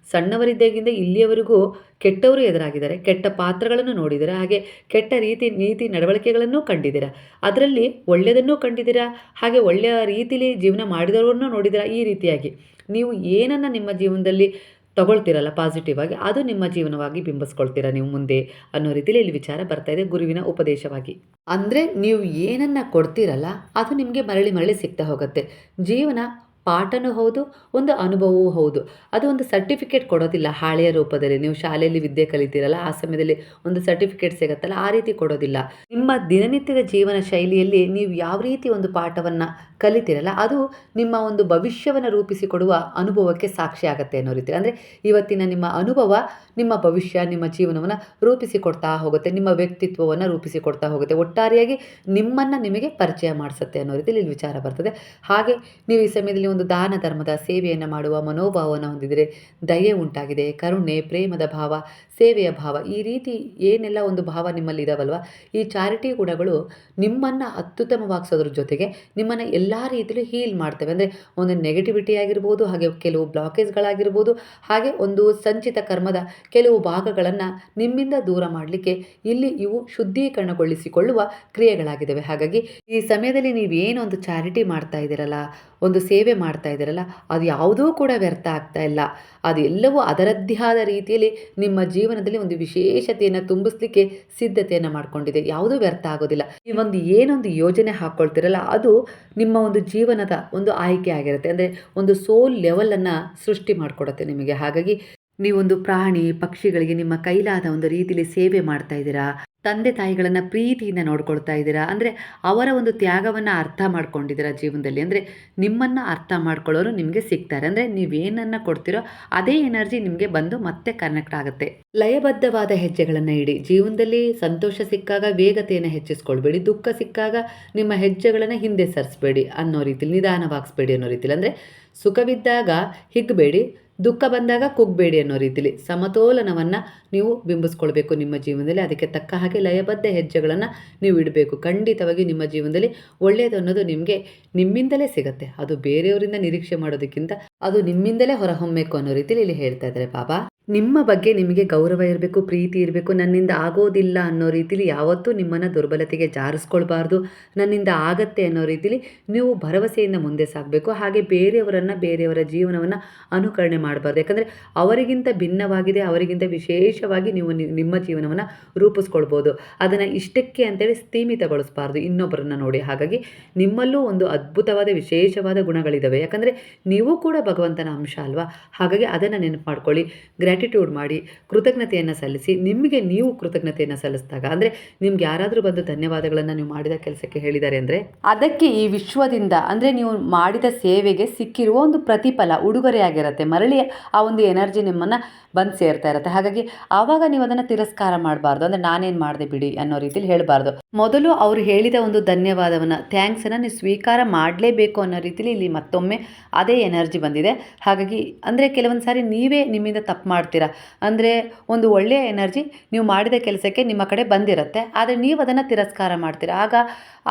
ಸಣ್ಣವರಿದ್ದಾಗಿಂದ ಇಲ್ಲಿಯವರೆಗೂ ಕೆಟ್ಟವರು ಎದುರಾಗಿದ್ದಾರೆ, ಕೆಟ್ಟ ಪಾತ್ರಗಳನ್ನು ನೋಡಿದ್ದೀರಾ, ಹಾಗೆ ಕೆಟ್ಟ ನೀತಿ ನಡವಳಿಕೆಗಳನ್ನು ಕಂಡಿದ್ದೀರಾ, ಅದರಲ್ಲಿ ಒಳ್ಳೆಯದನ್ನು ಕಂಡಿದ್ದೀರಾ, ಹಾಗೆ ಒಳ್ಳೆಯ ರೀತಿಯಲ್ಲಿ ಜೀವನ ಮಾಡಿದವರನ್ನು ನೋಡಿದ್ದೀರಾ. ಈ ರೀತಿಯಾಗಿ ನೀವು ಏನನ್ನು ನಿಮ್ಮ ಜೀವನದಲ್ಲಿ ತಗೊಳ್ತೀರಲ್ಲ ಪಾಸಿಟಿವ್ ಆಗಿ, ಅದು ನಿಮ್ಮ ಜೀವನವಾಗಿ ಬಿಂಬಿಸ್ಕೊಳ್ತೀರಾ ನೀವು ಮುಂದೆ ಅನ್ನೋ ರೀತಿಯಲ್ಲಿ ಇಲ್ಲಿ ವಿಚಾರ ಬರ್ತಾ ಇದೆ ಗುರುವಿನ ಉಪದೇಶವಾಗಿ. ಅಂದರೆ ನೀವು ಏನನ್ನು ಕೊಡ್ತೀರಲ್ಲ ಅದು ನಿಮಗೆ ಮರಳಿ ಮರಳಿ ಸಿಗ್ತಾ ಹೋಗುತ್ತೆ. ಜೀವನ ಪಾಠನೂ ಹೌದು, ಒಂದು ಅನುಭವವೂ ಹೌದು. ಅದು ಒಂದು ಸರ್ಟಿಫಿಕೇಟ್ ಕೊಡೋದಿಲ್ಲ ಹಾಳೆಯ ರೂಪದಲ್ಲಿ. ನೀವು ಶಾಲೆಯಲ್ಲಿ ವಿದ್ಯೆ ಕಲಿತೀರಲ್ಲ ಆ ಸಮಯದಲ್ಲಿ ಒಂದು ಸರ್ಟಿಫಿಕೇಟ್ ಸಿಗುತ್ತಲ್ಲ, ಆ ರೀತಿ ಕೊಡೋದಿಲ್ಲ. ನಿಮ್ಮ ದಿನನಿತ್ಯದ ಜೀವನ ಶೈಲಿಯಲ್ಲಿ ನೀವು ಯಾವ ರೀತಿ ಒಂದು ಪಾಠವನ್ನು ಕಲಿತೀರಲ್ಲ ಅದು ನಿಮ್ಮ ಒಂದು ಭವಿಷ್ಯವನ್ನು ರೂಪಿಸಿಕೊಡುವ ಅನುಭವಕ್ಕೆ ಸಾಕ್ಷಿ ಆಗುತ್ತೆ ಅನ್ನೋ ರೀತಿ. ಅಂದರೆ ಇವತ್ತಿನ ನಿಮ್ಮ ಅನುಭವ ನಿಮ್ಮ ಭವಿಷ್ಯ, ನಿಮ್ಮ ಜೀವನವನ್ನು ರೂಪಿಸಿಕೊಡ್ತಾ ಹೋಗುತ್ತೆ, ನಿಮ್ಮ ವ್ಯಕ್ತಿತ್ವವನ್ನು ರೂಪಿಸಿಕೊಡ್ತಾ ಹೋಗುತ್ತೆ, ಒಟ್ಟಾರೆಯಾಗಿ ನಿಮ್ಮನ್ನು ನಿಮಗೆ ಪರಿಚಯ ಮಾಡಿಸುತ್ತೆ ಅನ್ನೋ ರೀತಿಯಲ್ಲಿ ಇಲ್ಲಿ ವಿಚಾರ ಬರ್ತದೆ. ಹಾಗೆ ನೀವು ಈ ಸಮಯದಲ್ಲಿ ಒಂದು ದಾನ ಧರ್ಮದ ಸೇವೆಯನ್ನು ಮಾಡುವ ಮನೋಭಾವವನ್ನು ಹೊಂದಿದರೆ, ದಯೆ ಉಂಟಾಗಿದೆ, ಕರುಣೆ, ಪ್ರೇಮದ ಭಾವ, ಸೇವೆಯ ಭಾವ, ಈ ರೀತಿ ಏನೆಲ್ಲ ಒಂದು ಭಾವ ನಿಮ್ಮಲ್ಲಿ ಇದಾವಲ್ವ, ಈ ಚಾರಿಟಿ ಗುಣಗಳು ನಿಮ್ಮನ್ನು ಅತ್ಯುತ್ತಮವಾಗಿಸೋದ್ರ ಜೊತೆಗೆ ನಿಮ್ಮನ್ನು ಎಲ್ಲ ರೀತಿಯಲ್ಲೂ ಹೀಲ್ ಮಾಡ್ತವೆ. ಅಂದರೆ ಒಂದು ನೆಗೆಟಿವಿಟಿ ಆಗಿರ್ಬೋದು, ಹಾಗೆ ಕೆಲವು ಬ್ಲಾಕೇಜ್ಗಳಾಗಿರ್ಬೋದು, ಹಾಗೆ ಒಂದು ಸಂಚಿತ ಕರ್ಮದ ಕೆಲವು ಭಾಗಗಳನ್ನು ನಿಮ್ಮಿಂದ ದೂರ ಮಾಡಲಿಕ್ಕೆ ಇಲ್ಲಿ ಇವು ಶುದ್ಧೀಕರಣಗೊಳಿಸಿಕೊಳ್ಳುವ ಕ್ರಿಯೆಗಳಾಗಿದ್ದಾವೆ. ಹಾಗಾಗಿ ಈ ಸಮಯದಲ್ಲಿ ನೀವೇನೊಂದು ಚಾರಿಟಿ ಮಾಡ್ತಾ ಇದ್ದೀರಲ್ಲ, ಒಂದು ಸೇವೆ ಮಾಡ್ತಾ ಇದ್ದೀರಲ್ಲ, ಅದು ಯಾವುದೂ ಕೂಡ ವ್ಯರ್ಥ ಆಗ್ತಾ ಇಲ್ಲ. ಅದೆಲ್ಲವೂ ಅದರದ್ದೇ ಆದ ರೀತಿಯಲ್ಲಿ ನಿಮ್ಮ ಜೀವನದಲ್ಲಿ ಒಂದು ವಿಶೇಷತೆಯನ್ನು ತುಂಬಿಸ್ಲಿಕ್ಕೆ ಸಿದ್ಧತೆಯನ್ನು ಮಾಡಿಕೊಂಡಿದೆ. ಯಾವುದೂ ವ್ಯರ್ಥ ಆಗೋದಿಲ್ಲ. ನೀವೊಂದು ಏನೊಂದು ಯೋಜನೆ ಹಾಕ್ಕೊಳ್ತೀರಲ್ಲ ಅದು ನಿಮ್ಮ ಒಂದು ಜೀವನದ ಒಂದು ಆಯ್ಕೆ ಆಗಿರುತ್ತೆ. ಅಂದರೆ ಒಂದು ಸೋಲ್ ಲೆವೆಲನ್ನು ಸೃಷ್ಟಿ ಮಾಡಿಕೊಡುತ್ತೆ ನಿಮಗೆ. ಹಾಗಾಗಿ ನೀವೊಂದು ಪ್ರಾಣಿ ಪಕ್ಷಿಗಳಿಗೆ ನಿಮ್ಮ ಕೈಲಾದ ಒಂದು ರೀತಿಯಲ್ಲಿ ಸೇವೆ ಮಾಡ್ತಾ ಇದ್ದೀರಾ, ತಂದೆ ತಾಯಿಗಳನ್ನು ಪ್ರೀತಿಯಿಂದ ನೋಡ್ಕೊಳ್ತಾ ಇದ್ದೀರಾ. ಅಂದರೆ ಅವರ ಒಂದು ತ್ಯಾಗವನ್ನು ಅರ್ಥ ಮಾಡ್ಕೊಂಡಿದ್ದೀರಾ ಜೀವನದಲ್ಲಿ. ಅಂದರೆ ನಿಮ್ಮನ್ನು ಅರ್ಥ ಮಾಡ್ಕೊಳ್ಳೋರು ನಿಮಗೆ ಸಿಗ್ತಾರೆ. ಅಂದರೆ ನೀವೇನನ್ನು ಕೊಡ್ತೀರೋ ಅದೇ ಎನರ್ಜಿ ನಿಮಗೆ ಬಂದು ಮತ್ತೆ ಕನೆಕ್ಟ್ ಆಗುತ್ತೆ. ಲಯಬದ್ಧವಾದ ಹೆಜ್ಜೆಗಳನ್ನು ಇಡಿ. ಜೀವನದಲ್ಲಿ ಸಂತೋಷ ಸಿಕ್ಕಾಗ ವೇಗತೆಯನ್ನು ಹೆಚ್ಚಿಸ್ಕೊಳ್ಬೇಡಿ, ದುಃಖ ಸಿಕ್ಕಾಗ ನಿಮ್ಮ ಹೆಜ್ಜೆಗಳನ್ನು ಹಿಂದೆ ಸರಿಸಬೇಡಿ ಅನ್ನೋ ರೀತಿಲಿ, ನಿಧಾನವಾಗಿಸ್ಬೇಡಿ ಅನ್ನೋ ರೀತಿಲಿ. ಅಂದರೆ ಸುಖವಿದ್ದಾಗ ಹಿಗ್ಬೇಡಿ, ದುಃಖ ಬಂದಾಗ ಕುಗ್ಬೇಡಿ ಅನ್ನೋ ರೀತಿಲಿ ಸಮತೋಲನವನ್ನು ನೀವು ಬಿಂಬಿಸ್ಕೊಳ್ಬೇಕು ನಿಮ್ಮ ಜೀವನದಲ್ಲಿ. ಅದಕ್ಕೆ ತಕ್ಕ ಹಾಗೆ ಲಯಬದ್ಧ ಹೆಜ್ಜೆಗಳನ್ನು ನೀವು ಇಡಬೇಕು. ಖಂಡಿತವಾಗಿ ನಿಮ್ಮ ಜೀವನದಲ್ಲಿ ಒಳ್ಳೆಯದು ಅನ್ನೋದು ನಿಮಗೆ ನಿಮ್ಮಿಂದಲೇ ಸಿಗುತ್ತೆ. ಅದು ಬೇರೆಯವರಿಂದ ನಿರೀಕ್ಷೆ ಮಾಡೋದಕ್ಕಿಂತ ಅದು ನಿಮ್ಮಿಂದಲೇ ಹೊರಹೊಮ್ಮಬೇಕು ಅನ್ನೋ ರೀತಿಲಿ ಇಲ್ಲಿ ಹೇಳ್ತಾ ಇದ್ದಾರೆ ಬಾಬಾ. ನಿಮ್ಮ ಬಗ್ಗೆ ನಿಮಗೆ ಗೌರವ ಇರಬೇಕು, ಪ್ರೀತಿ ಇರಬೇಕು. ನನ್ನಿಂದ ಆಗೋದಿಲ್ಲ ಅನ್ನೋ ರೀತಿಲಿ ಯಾವತ್ತೂ ನಿಮ್ಮನ್ನು ದುರ್ಬಲತೆಗೆ ಜಾರಿಸ್ಕೊಳ್ಬಾರ್ದು. ನನ್ನಿಂದ ಆಗತ್ತೆ ಅನ್ನೋ ರೀತಿಲಿ ನೀವು ಭರವಸೆಯಿಂದ ಮುಂದೆ ಸಾಗಬೇಕು. ಹಾಗೆ ಬೇರೆಯವರ ಜೀವನವನ್ನು ಅನುಕರಣೆ ಮಾಡಬಾರ್ದು. ಯಾಕಂದರೆ ಅವರಿಗಿಂತ ಭಿನ್ನವಾಗಿದೆ, ಅವರಿಗಿಂತ ವಿಶೇಷವಾಗಿ ನೀವು ನಿಮ್ಮ ಜೀವನವನ್ನು ರೂಪಿಸ್ಕೊಳ್ಬೋದು. ಅದನ್ನು ಇಷ್ಟಕ್ಕೆ ಅಂತೇಳಿ ಸೀಮಿತಗೊಳಿಸಬಾರ್ದು ಇನ್ನೊಬ್ಬರನ್ನು ನೋಡಿ. ಹಾಗಾಗಿ ನಿಮ್ಮಲ್ಲೂ ಒಂದು ಅದ್ಭುತವಾದ ವಿಶೇಷವಾದ ಗುಣಗಳಿದ್ದಾವೆ. ಯಾಕಂದರೆ ನೀವು ಕೂಡ ಭಗವಂತನ ಅಂಶ ಅಲ್ವಾ. ಹಾಗಾಗಿ ಅದನ್ನು ನೆನಪು ಮಾಡ್ಕೊಳ್ಳಿ, ಗ್ರ್ಯಾಟಿಟ್ಯೂಡ್ ಮಾಡಿ, ಕೃತಜ್ಞತೆಯನ್ನು ಸಲ್ಲಿಸಿ. ನಿಮಗೆ ನೀವು ಕೃತಜ್ಞತೆಯನ್ನು ಸಲ್ಲಿಸಿದಾಗ, ಅಂದರೆ ನಿಮ್ಗೆ ಯಾರಾದರೂ ಬಂದು ಧನ್ಯವಾದಗಳನ್ನು ನೀವು ಮಾಡಿದ ಕೆಲಸಕ್ಕೆ ಹೇಳಿದ್ದಾರೆ ಅಂದರೆ ಅದಕ್ಕೆ ಈ ವಿಶ್ವದಿಂದ, ಅಂದರೆ ನೀವು ಮಾಡಿದ ಸೇವೆಗೆ ಸಿಕ್ಕಿರುವ ಒಂದು ಪ್ರತಿಫಲ, ಉಡುಗೊರೆ ಆಗಿರುತ್ತೆ. ಮರಳಿ ಆ ಒಂದು ಎನರ್ಜಿ ನಿಮ್ಮನ್ನು ಬಂದು ಸೇರ್ತಾ ಇರುತ್ತೆ. ಹಾಗಾಗಿ ಆವಾಗ ನೀವು ಅದನ್ನು ತಿರಸ್ಕಾರ ಮಾಡಬಾರ್ದು. ಅಂದರೆ ನಾನೇನು ಮಾಡಿದೆ ಬಿಡಿ ಅನ್ನೋ ರೀತಿಯಲ್ಲಿ ಹೇಳಬಾರ್ದು. ಮೊದಲು ಅವರು ಹೇಳಿದ ಒಂದು ಧನ್ಯವಾದವನ್ನು, ಥ್ಯಾಂಕ್ಸನ್ನು ನೀವು ಸ್ವೀಕಾರ ಮಾಡಲೇಬೇಕು ಅನ್ನೋ ರೀತಿಯಲ್ಲಿ ಇಲ್ಲಿ ಮತ್ತೊಮ್ಮೆ ಅದೇ ಎನರ್ಜಿ ಬಂದಿದೆ. ಹಾಗಾಗಿ ಅಂದರೆ ಕೆಲವೊಂದು ಸಾರಿ ನೀವೇ ನಿಮ್ಮಿಂದ ತಪ್ಪು ಮಾಡ್ತೀರಾ. ಅಂದರೆ ಒಂದು ಒಳ್ಳೆಯ ಎನರ್ಜಿ ನೀವು ಮಾಡಿದ ಕೆಲಸಕ್ಕೆ ನಿಮ್ಮ ಕಡೆ ಬಂದಿರುತ್ತೆ, ಆದರೆ ನೀವು ಅದನ್ನು ತಿರಸ್ಕಾರ ಮಾಡ್ತೀರಾ. ಆಗ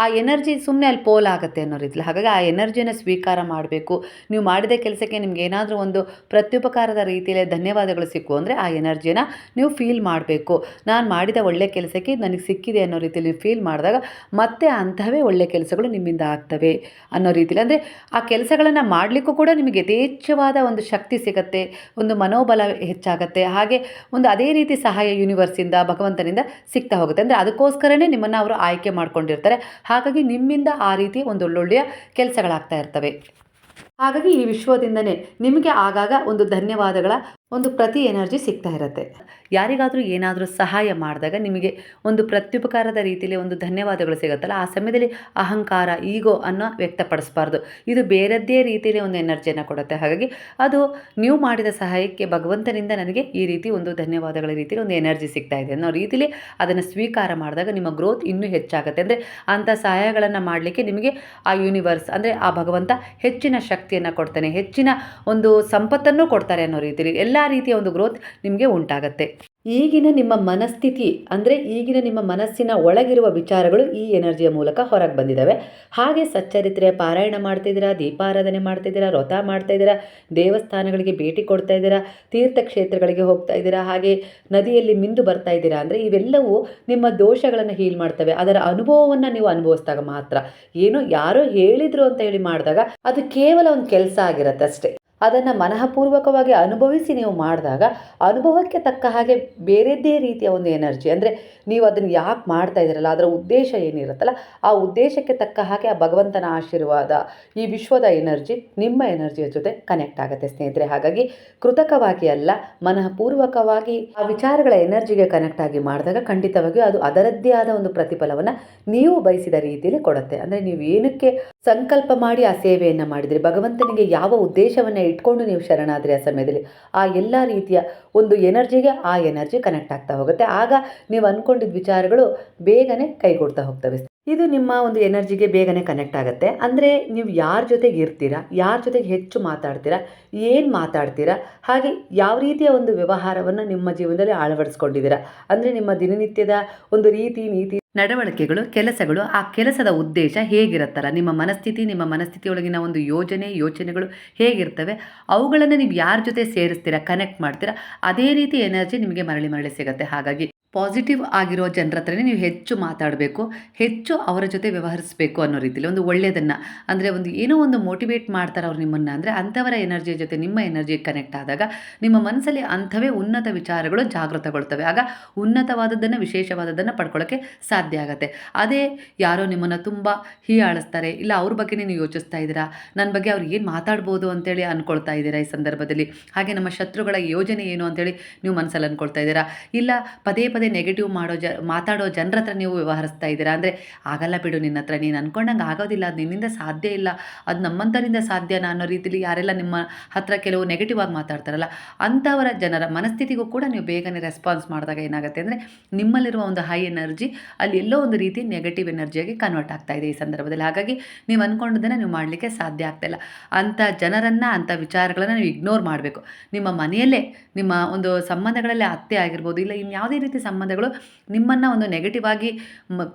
ಆ ಎನರ್ಜಿ ಸುಮ್ಮನೆ ಅಲ್ಲಿ ಪೋಲಾಗುತ್ತೆ ಅನ್ನೋ ರೀತಿಯಲ್ಲಿ. ಹಾಗಾಗಿ ಆ ಎನರ್ಜಿಯನ್ನು ಸ್ವೀಕಾರ ಮಾಡಬೇಕು. ನೀವು ಮಾಡಿದ ಕೆಲಸಕ್ಕೆ ನಿಮ್ಗೆ ಏನಾದರೂ ಒಂದು ಪ್ರತ್ಯುಪಕಾರದ ರೀತಿಯಲ್ಲಿ ಧನ್ಯವಾದಗಳು ಸಿಕ್ಕು ಅಂದರೆ ಆ ಎನರ್ಜಿನ ನೀವು ಫೀಲ್ ಮಾಡಬೇಕು. ನಾನು ಮಾಡಿದ ಒಳ್ಳೆಯ ಕೆಲಸಕ್ಕೆ ನನಗೆ ಸಿಕ್ಕಿದೆ ಅನ್ನೋ ರೀತಿಯಲ್ಲಿ ಫೀಲ್ ಮಾಡಿದಾಗ ಮತ್ತೆ ಅಂತಹವೇ ಒಳ್ಳೆಯ ಕೆಲಸಗಳು ನಿಮ್ಮಿಂದ ಆಗ್ತವೆ ಅನ್ನೋ ರೀತಿಯಲ್ಲಿ. ಅಂದರೆ ಆ ಕೆಲಸಗಳನ್ನು ಮಾಡಲಿಕ್ಕೂ ಕೂಡ ನಿಮಗೆ ಯಥೇಚ್ಛವಾದ ಒಂದು ಶಕ್ತಿ ಸಿಗುತ್ತೆ, ಒಂದು ಮನೋಬಲ ಹೆಚ್ಚಾಗುತ್ತೆ. ಹಾಗೆ ಒಂದು ಅದೇ ರೀತಿ ಸಹಾಯ ಯೂನಿವರ್ಸಿಂದ, ಭಗವಂತನಿಂದ ಸಿಗ್ತಾ ಹೋಗುತ್ತೆ. ಅಂದರೆ ಅದಕ್ಕೋಸ್ಕರನೇ ನಿಮ್ಮನ್ನು ಅವರು ಆಯ್ಕೆ ಮಾಡ್ಕೊಂಡಿರ್ತಾರೆ. ಹಾಗಾಗಿ ನಿಮ್ಮಿಂದ ಆ ರೀತಿ ಒಂದು ಒಳ್ಳೊಳ್ಳೆಯ ಕೆಲಸಗಳಾಗ್ತಾ ಇರ್ತವೆ. ಹಾಗಾಗಿ ಈ ವಿಶ್ವದಿಂದನೇ ನಿಮಗೆ ಆಗಾಗ ಒಂದು ಧನ್ಯವಾದಗಳ ಒಂದು ಪ್ರತಿ ಎನರ್ಜಿ ಸಿಗ್ತಾ ಇರುತ್ತೆ. ಯಾರಿಗಾದರೂ ಏನಾದರೂ ಸಹಾಯ ಮಾಡಿದಾಗ ನಿಮಗೆ ಒಂದು ಪ್ರತ್ಯುಪಕಾರದ ರೀತಿಯಲ್ಲಿ ಒಂದು ಧನ್ಯವಾದಗಳು ಸಿಗುತ್ತಲ್ಲ, ಆ ಸಮಯದಲ್ಲಿ ಅಹಂಕಾರ, ಈಗೋ ಅನ್ನೋ ವ್ಯಕ್ತಪಡಿಸಬಾರ್ದು. ಇದು ಬೇರೆದ್ದೇ ರೀತಿಯಲ್ಲಿ ಒಂದು ಎನರ್ಜಿಯನ್ನು ಕೊಡುತ್ತೆ. ಹಾಗಾಗಿ ಅದು ನೀವು ಮಾಡಿದ ಸಹಾಯಕ್ಕೆ ಭಗವಂತನಿಂದ ನನಗೆ ಈ ರೀತಿ ಒಂದು ಧನ್ಯವಾದಗಳ ರೀತಿಯಲ್ಲಿ ಒಂದು ಎನರ್ಜಿ ಸಿಗ್ತಾ ಇದೆ ಅನ್ನೋ ರೀತಿಯಲ್ಲಿ ಅದನ್ನು ಸ್ವೀಕಾರ ಮಾಡಿದಾಗ ನಿಮ್ಮ ಗ್ರೋತ್ ಇನ್ನೂ ಹೆಚ್ಚಾಗುತ್ತೆ. ಅಂದರೆ ಅಂಥ ಸಹಾಯಗಳನ್ನು ಮಾಡಲಿಕ್ಕೆ ನಿಮಗೆ ಆ ಯೂನಿವರ್ಸ್, ಅಂದರೆ ಆ ಭಗವಂತ ಹೆಚ್ಚಿನ ಶಕ್ತಿಯನ್ನು ಕೊಡ್ತಾನೆ, ಹೆಚ್ಚಿನ ಒಂದು ಸಂಪತ್ತನ್ನು ಕೊಡ್ತಾರೆ ಅನ್ನೋ ರೀತಿಯಲ್ಲಿ ಎಲ್ಲ ರೀತಿಯ ಒಂದು ಗ್ರೋತ್ ನಿಮಗೆ ಉಂಟಾಗತ್ತೆ. ಈಗಿನ ನಿಮ್ಮ ಮನಸ್ಥಿತಿ, ಅಂದರೆ ಈಗಿನ ನಿಮ್ಮ ಮನಸ್ಸಿನ ಒಳಗಿರುವ ವಿಚಾರಗಳು ಈ ಎನರ್ಜಿಯ ಮೂಲಕ ಹೊರಗೆ ಬಂದಿದ್ದಾವೆ. ಹಾಗೆ ಸಚ್ಚರಿತ್ರೆಯ ಪಾರಾಯಣ ಮಾಡ್ತಿದ್ದೀರಾ, ದೀಪಾರಾಧನೆ ಮಾಡ್ತಿದ್ದೀರಾ, ವ್ರತ ಮಾಡ್ತಾ ಇದ್ದೀರಾ, ದೇವಸ್ಥಾನಗಳಿಗೆ ಭೇಟಿ ಕೊಡ್ತಾ ಇದ್ದೀರಾ, ತೀರ್ಥಕ್ಷೇತ್ರಗಳಿಗೆ ಹೋಗ್ತಾ ಇದ್ದೀರಾ, ಹಾಗೆ ನದಿಯಲ್ಲಿ ಮಿಂದು ಬರ್ತಾ ಇದ್ದೀರಾ ಅಂದರೆ ಇವೆಲ್ಲವೂ ನಿಮ್ಮ ದೋಷಗಳನ್ನು ಹೀಲ್ ಮಾಡ್ತವೆ. ಅದರ ಅನುಭವವನ್ನು ನೀವು ಅನುಭವಿಸಿದಾಗ ಮಾತ್ರ. ಏನು ಯಾರೋ ಹೇಳಿದರು ಅಂತ ಹೇಳಿ ಮಾಡಿದಾಗ ಅದು ಕೇವಲ ಒಂದು ಕೆಲಸ ಆಗಿರುತ್ತೆ ಅಷ್ಟೇ. ಅದನ್ನು ಮನಃಪೂರ್ವಕವಾಗಿ ಅನುಭವಿಸಿ ನೀವು ಮಾಡಿದಾಗ ಅನುಭವಕ್ಕೆ ತಕ್ಕ ಹಾಗೆ ಬೇರೆದ್ದೇ ರೀತಿಯ ಒಂದು ಎನರ್ಜಿ, ಅಂದರೆ ನೀವು ಅದನ್ನು ಯಾಕೆ ಮಾಡ್ತಾ ಇದ್ದೀರಲ್ಲ, ಅದರ ಉದ್ದೇಶ ಏನಿರುತ್ತಲ್ಲ, ಆ ಉದ್ದೇಶಕ್ಕೆ ತಕ್ಕ ಹಾಗೆ ಆ ಭಗವಂತನ ಆಶೀರ್ವಾದ, ಈ ವಿಶ್ವದ ಎನರ್ಜಿ ನಿಮ್ಮ ಎನರ್ಜಿಯ ಜೊತೆ ಕನೆಕ್ಟ್ ಆಗುತ್ತೆ ಸ್ನೇಹಿತರೆ. ಹಾಗಾಗಿ ಕೃತಕವಾಗಿ ಅಲ್ಲ, ಮನಃಪೂರ್ವಕವಾಗಿ ಆ ವಿಚಾರಗಳ ಎನರ್ಜಿಗೆ ಕನೆಕ್ಟ್ ಆಗಿ ಮಾಡಿದಾಗ ಖಂಡಿತವಾಗಿಯೂ ಅದು ಅದರದ್ದೇ ಆದ ಒಂದು ಪ್ರತಿಫಲವನ್ನು ನೀವು ಬಯಸಿದ ರೀತಿಯಲ್ಲಿ ಕೊಡುತ್ತೆ. ಅಂದರೆ ನೀವು ಏನಕ್ಕೆ ಸಂಕಲ್ಪ ಮಾಡಿ ಆ ಸೇವೆಯನ್ನು ಮಾಡಿದ್ರಿ, ಭಗವಂತನಿಗೆ ಯಾವ ಉದ್ದೇಶವನ್ನು ಇಟ್ಕೊಂಡು ನೀವು ಶರಣಾದ್ರಿ, ಆ ಸಮಯದಲ್ಲಿ ಆ ಎಲ್ಲ ರೀತಿಯ ಒಂದು ಎನರ್ಜಿಗೆ ಆ ಎನರ್ಜಿ ಕನೆಕ್ಟ್ ಆಗ್ತಾ ಹೋಗುತ್ತೆ. ಆಗ ನೀವು ಅಂದ್ಕೊಂಡಿದ್ದ ವಿಚಾರಗಳು ಬೇಗನೆ ಕೈಗೂಡ್ತಾ ಹೋಗ್ತವೆ. ಇದು ನಿಮ್ಮ ಒಂದು ಎನರ್ಜಿಗೆ ಬೇಗನೆ ಕನೆಕ್ಟ್ ಆಗುತ್ತೆ. ಅಂದರೆ ನೀವು ಯಾರ ಜೊತೆಗೆ ಇರ್ತೀರಾ, ಯಾರ ಜೊತೆಗೆ ಹೆಚ್ಚು ಮಾತಾಡ್ತೀರಾ, ಏನು ಮಾತಾಡ್ತೀರಾ, ಹಾಗೆ ಯಾವ ರೀತಿಯ ಒಂದು ವ್ಯವಹಾರವನ್ನು ನಿಮ್ಮ ಜೀವನದಲ್ಲಿ ಅಳವಡಿಸ್ಕೊಂಡಿದ್ದೀರಾ, ಅಂದರೆ ನಿಮ್ಮ ದಿನನಿತ್ಯದ ಒಂದು ರೀತಿ ನೀತಿ ನಡವಳಿಕೆಗಳು, ಕೆಲಸಗಳು, ಆ ಕೆಲಸದ ಉದ್ದೇಶ ಹೇಗಿರುತ್ತಲ್ಲ, ನಿಮ್ಮ ಮನಸ್ಥಿತಿಯೊಳಗಿನ ಒಂದು ಯೋಚನೆಗಳು ಹೇಗಿರ್ತವೆ, ಅವುಗಳನ್ನು ನೀವು ಯಾರ ಜೊತೆ ಸೇರಿಸ್ತೀರಾ, ಕನೆಕ್ಟ್ ಮಾಡ್ತೀರಾ, ಅದೇ ರೀತಿ ಎನರ್ಜಿ ನಿಮಗೆ ಮರಳಿ ಸಿಗುತ್ತೆ. ಹಾಗಾಗಿ ಪಾಸಿಟಿವ್ ಆಗಿರೋ ಜನರ ಹತ್ರನೇ ನೀವು ಹೆಚ್ಚು ಮಾತಾಡಬೇಕು, ಹೆಚ್ಚು ಅವರ ಜೊತೆ ವ್ಯವಹರಿಸಬೇಕು ಅನ್ನೋ ರೀತಿಯಲ್ಲಿ ಒಂದು ಒಳ್ಳೆಯದನ್ನು, ಅಂದರೆ ಒಂದು ಏನೋ ಒಂದು ಮೋಟಿವೇಟ್ ಮಾಡ್ತಾರೆ ಅವ್ರು ನಿಮ್ಮನ್ನು, ಅಂದರೆ ಅಂಥವರ ಎನರ್ಜಿಯ ಜೊತೆ ನಿಮ್ಮ ಎನರ್ಜಿ ಕನೆಕ್ಟ್ ಆದಾಗ ನಿಮ್ಮ ಮನಸ್ಸಲ್ಲಿ ಅಂಥವೇ ಉನ್ನತ ವಿಚಾರಗಳು ಜಾಗೃತಗೊಳ್ತವೆ. ಆಗ ಉನ್ನತವಾದದ್ದನ್ನು, ವಿಶೇಷವಾದದ್ದನ್ನು ಪಡ್ಕೊಳ್ಳೋಕ್ಕೆ ಸಾಧ್ಯ ಆಗುತ್ತೆ. ಅದೇ ಯಾರೋ ನಿಮ್ಮನ್ನು ತುಂಬ ಹೀಯಾಳಿಸ್ತಾರೆ, ಇಲ್ಲ ಅವ್ರ ಬಗ್ಗೆ ನೀವು ಯೋಚಿಸ್ತಾ ಇದ್ದೀರಾ, ನನ್ನ ಬಗ್ಗೆ ಅವ್ರು ಏನು ಮಾತಾಡ್ಬೋದು ಅಂತೇಳಿ ಅಂದ್ಕೊಳ್ತಾ ಇದ್ದೀರಾ ಈ ಸಂದರ್ಭದಲ್ಲಿ, ಹಾಗೆ ನಮ್ಮ ಶತ್ರುಗಳ ಯೋಜನೆ ಏನು ಅಂತೇಳಿ ನೀವು ಮನಸ್ಸಲ್ಲಿ ಅಂದ್ಕೊಳ್ತಾ ಇದ್ದೀರಾ, ಇಲ್ಲ ಪದೇ ನೆಗೆಟಿವ್ ಮಾತಾಡೋ ಜನರ ಹತ್ರ ನೀವು ವ್ಯವಹರಿಸ್ತಾ ಇದ್ದೀರಾ, ಅಂದರೆ ಆಗಲ್ಲ ಬಿಡು ನಿನ್ನ ಹತ್ರ, ನೀನು ಅಂದ್ಕೊಂಡಂಗೆ ಆಗೋದಿಲ್ಲ, ಅದು ನಿನ್ನಿಂದ ಸಾಧ್ಯ ಇಲ್ಲ, ಅದು ನಮ್ಮಂಥರಿಂದ ಸಾಧ್ಯನಾ ಅನ್ನೋ ರೀತಿಯಲ್ಲಿ ಯಾರೆಲ್ಲ ನಿಮ್ಮ ಹತ್ರ ಕೆಲವು ನೆಗೆಟಿವ್ ಆಗಿ ಮಾತಾಡ್ತಾರಲ್ಲ, ಅಂಥವರ ಜನರ ಮನಸ್ಥಿತಿಗೂ ಕೂಡ ನೀವು ಬೇಗನೆ ರೆಸ್ಪಾನ್ಸ್ ಮಾಡಿದಾಗ ಏನಾಗುತ್ತೆ ಅಂದರೆ ನಿಮ್ಮಲ್ಲಿರುವ ಒಂದು ಹೈ ಎನರ್ಜಿ ಅಲ್ಲಿ ಎಲ್ಲೋ ಒಂದು ರೀತಿ ನೆಗೆಟಿವ್ ಎನರ್ಜಿಯಾಗಿ ಕನ್ವರ್ಟ್ ಆಗ್ತಾ ಇದೆ ಈ ಸಂದರ್ಭದಲ್ಲಿ. ಹಾಗಾಗಿ ನೀವು ಅಂದ್ಕೊಂಡದನ್ನು ನೀವು ಮಾಡಲಿಕ್ಕೆ ಸಾಧ್ಯ ಆಗ್ತಾಯಿಲ್ಲ. ಅಂಥ ಜನರನ್ನು, ಅಂಥ ವಿಚಾರಗಳನ್ನು ನೀವು ಇಗ್ನೋರ್ ಮಾಡಬೇಕು. ನಿಮ್ಮ ಮನೆಯಲ್ಲೇ, ನಿಮ್ಮ ಒಂದು ಸಂಬಂಧಗಳಲ್ಲೇ ಅತ್ತೆ ಆಗಿರ್ಬೋದು, ಇಲ್ಲ ಇನ್ಯಾವುದೇ ರೀತಿ ಸಂಬಂಧಗಳು ನಿಮ್ಮನ್ನು ಒಂದು ನೆಗೆಟಿವ್ ಆಗಿ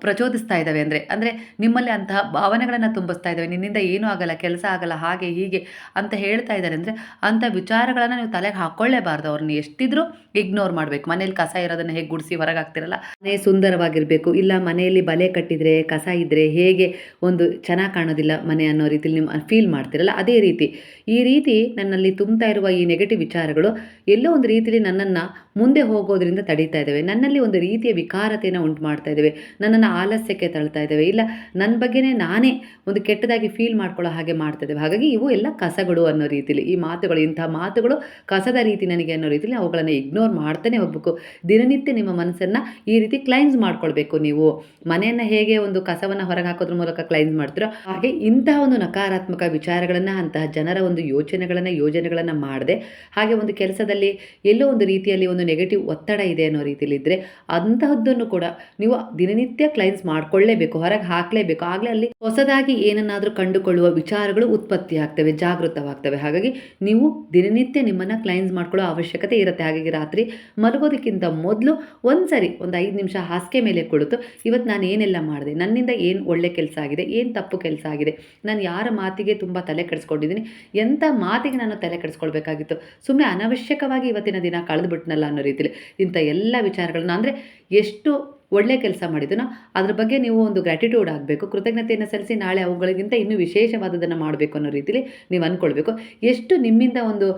ಪ್ರಚೋದಿಸ್ತಾ ಇದ್ದಾವೆ ಅಂದರೆ ನಿಮ್ಮಲ್ಲಿ ಅಂತಹ ಭಾವನೆಗಳನ್ನು ತುಂಬಿಸ್ತಾ ಇದ್ದಾವೆ, ನಿನ್ನಿಂದ ಏನೂ ಆಗಲ್ಲ, ಕೆಲಸ ಆಗಲ್ಲ, ಹಾಗೆ ಹೀಗೆ ಅಂತ ಹೇಳ್ತಾ ಇದ್ದಾರೆ ಅಂದರೆ ಅಂಥ ವಿಚಾರಗಳನ್ನು ನೀವು ತಲೆಗೆ ಹಾಕ್ಕೊಳ್ಳೇಬಾರ್ದು. ಅವ್ರನ್ನ ಎಷ್ಟಿದ್ರೂ ಇಗ್ನೋರ್ ಮಾಡಬೇಕು. ಮನೇಲಿ ಕಸ ಇರೋದನ್ನು ಹೇಗೆ ಗುಡಿಸಿ ಹೊರಗೆ ಹಾಕ್ತಿರಲ್ಲ, ಮನೆ ಸುಂದರವಾಗಿರಬೇಕು, ಇಲ್ಲ ಮನೆಯಲ್ಲಿ ಬಲೆ ಕಟ್ಟಿದರೆ, ಕಸ ಇದ್ದರೆ ಹೇಗೆ ಒಂದು ಚೆನ್ನಾಗಿ ಕಾಣೋದಿಲ್ಲ ಮನೆ ಅನ್ನೋ ರೀತಿಯಲ್ಲಿ ನೀವು ಫೀಲ್ ಮಾಡ್ತಿರಲ್ಲ, ಅದೇ ರೀತಿ ಈ ರೀತಿ ನನ್ನಲ್ಲಿ ತುಂಬ್ತಾ ಇರುವ ಈ ನೆಗೆಟಿವ್ ವಿಚಾರಗಳು ಎಲ್ಲೋ ಒಂದು ರೀತಿಯಲ್ಲಿ ನನ್ನನ್ನು ಮುಂದೆ ಹೋಗೋದ್ರಿಂದ ತಡೀತಾ ಇದ್ದಾವೆ, ನನ್ನಲ್ಲಿ ಒಂದು ರೀತಿಯ ವಿಕಾರತೆಯನ್ನು ಉಂಟು ಮಾಡ್ತಾ ಇದ್ದಾವೆ, ನನ್ನನ್ನು ಆಲಸ್ಯಕ್ಕೆ ತಳ್ತಾ ಇದ್ದಾವೆ, ಇಲ್ಲ ನನ್ನ ಬಗ್ಗೆನೇ ನಾನೇ ಒಂದು ಕೆಟ್ಟದಾಗಿ ಫೀಲ್ ಮಾಡ್ಕೊಳ್ಳೋ ಹಾಗೆ ಮಾಡ್ತಾ ಇದ್ದಾವೆ. ಹಾಗಾಗಿ ಇವು ಎಲ್ಲ ಕಸಗಳು ಅನ್ನೋ ರೀತಿಲಿ ಈ ಮಾತುಗಳು, ಇಂಥ ಮಾತುಗಳು ಕಸದ ರೀತಿ ನನಗೆ ಅನ್ನೋ ರೀತಿಲಿ ಅವುಗಳನ್ನು ಇಗ್ನೋರ್ ಮಾಡ್ತಾನೆ ಹೋಗಬೇಕು. ದಿನನಿತ್ಯ ನಿಮ್ಮ ಮನಸ್ಸನ್ನು ಈ ರೀತಿ ಕ್ಲೈನ್ಸ್ ಮಾಡ್ಕೊಳ್ಬೇಕು. ನೀವು ಮನೆಯನ್ನು ಹೇಗೆ ಒಂದು ಕಸವನ್ನು ಹೊರಗೆ ಹಾಕೋದ್ರ ಮೂಲಕ ಕ್ಲೈನ್ಸ್ ಮಾಡ್ತೀರೋ ಹಾಗೆ ಇಂತಹ ಒಂದು ನಕಾರಾತ್ಮಕ ವಿಚಾರಗಳನ್ನು, ಅಂತಹ ಜನರ ಒಂದು ಯೋಜನೆಗಳನ್ನು ಮಾಡದೆ, ಹಾಗೆ ಒಂದು ಕೆಲಸದಲ್ಲಿ ಎಲ್ಲೋ ಒಂದು ರೀತಿಯಲ್ಲಿ ಒಂದು ನೆಗೆಟಿವ್ ಒತ್ತಡ ಇದೆ ಅನ್ನೋ ರೀತಿಯಲ್ಲಿ ಇದ್ದರೆ ಅಂತಹದ್ದನ್ನು ಕೂಡ ನೀವು ದಿನನಿತ್ಯ ಕ್ಲೈನ್ಸ್ ಮಾಡ್ಕೊಳ್ಳೇಬೇಕು, ಹೊರಗೆ ಹಾಕಲೇಬೇಕು. ಆಗಲೇ ಅಲ್ಲಿ ಹೊಸದಾಗಿ ಏನನ್ನಾದರೂ ಕಂಡುಕೊಳ್ಳುವ ವಿಚಾರಗಳು ಉತ್ಪತ್ತಿ ಆಗ್ತವೆ, ಜಾಗೃತವಾಗ್ತವೆ. ಹಾಗಾಗಿ ನೀವು ದಿನನಿತ್ಯ ನಿಮ್ಮನ್ನು ಕ್ಲೈನ್ಸ್ ಮಾಡ್ಕೊಳ್ಳೋ ಅವಶ್ಯಕತೆ ಇರುತ್ತೆ. ಹಾಗಾಗಿ ರಾತ್ರಿ ಮಲಗೋದಕ್ಕಿಂತ ಮೊದಲು ಒಂದು 5 ನಿಮಿಷ ಹಾಸಿಗೆ ಮೇಲೆ ಕುಳಿತು ಇವತ್ತು ನಾನು ಏನೆಲ್ಲ ಮಾಡಿದೆ, ನನ್ನಿಂದ ಏನು ಒಳ್ಳೆ ಕೆಲಸ ಆಗಿದೆ, ಏನು ತಪ್ಪು ಕೆಲಸ ಆಗಿದೆ, ನಾನು ಯಾರ ಮಾತಿಗೆ ತುಂಬ ತಲೆ ಕೆಡಿಸ್ಕೊಂಡಿದ್ದೀನಿ, ಎಂಥ ಮಾತಿಗೆ ನಾನು ತಲೆ ಕೆಡಿಸ್ಕೊಳ್ಬೇಕಾಗಿತ್ತು, ಸುಮ್ಮನೆ ಅನವಶ್ಯಕವಾಗಿ ಇವತ್ತಿನ ದಿನ ಕಳೆದುಬಿಟ್ನಲ್ಲ ಅನ್ನೋ ರೀತಿಯಲ್ಲಿ ಇಂಥ ಎಲ್ಲ ವಿಚಾರಗಳನ್ನ, ಅಂದರೆ ಎಷ್ಟು ಒಳ್ಳೆ ಕೆಲಸ ಮಾಡಿದ್ದನೋ ಅದ್ರ ಬಗ್ಗೆ ನೀವು ಒಂದು ಗ್ರ್ಯಾಟಿಟ್ಯೂಡ್ ಆಗಬೇಕು, ಕೃತಜ್ಞತೆಯನ್ನು ಸಲ್ಲಿಸಿ ನಾಳೆ ಅವುಗಳಿಗಿಂತ ಇನ್ನೂ ವಿಶೇಷವಾದದನ್ನು ಮಾಡಬೇಕು ಅನ್ನೋ ರೀತಿಲಿ ನೀವು ಅಂದ್ಕೊಳ್ಬೇಕು. ಎಷ್ಟು ನಿಮ್ಮಿಂದ ಒಂದು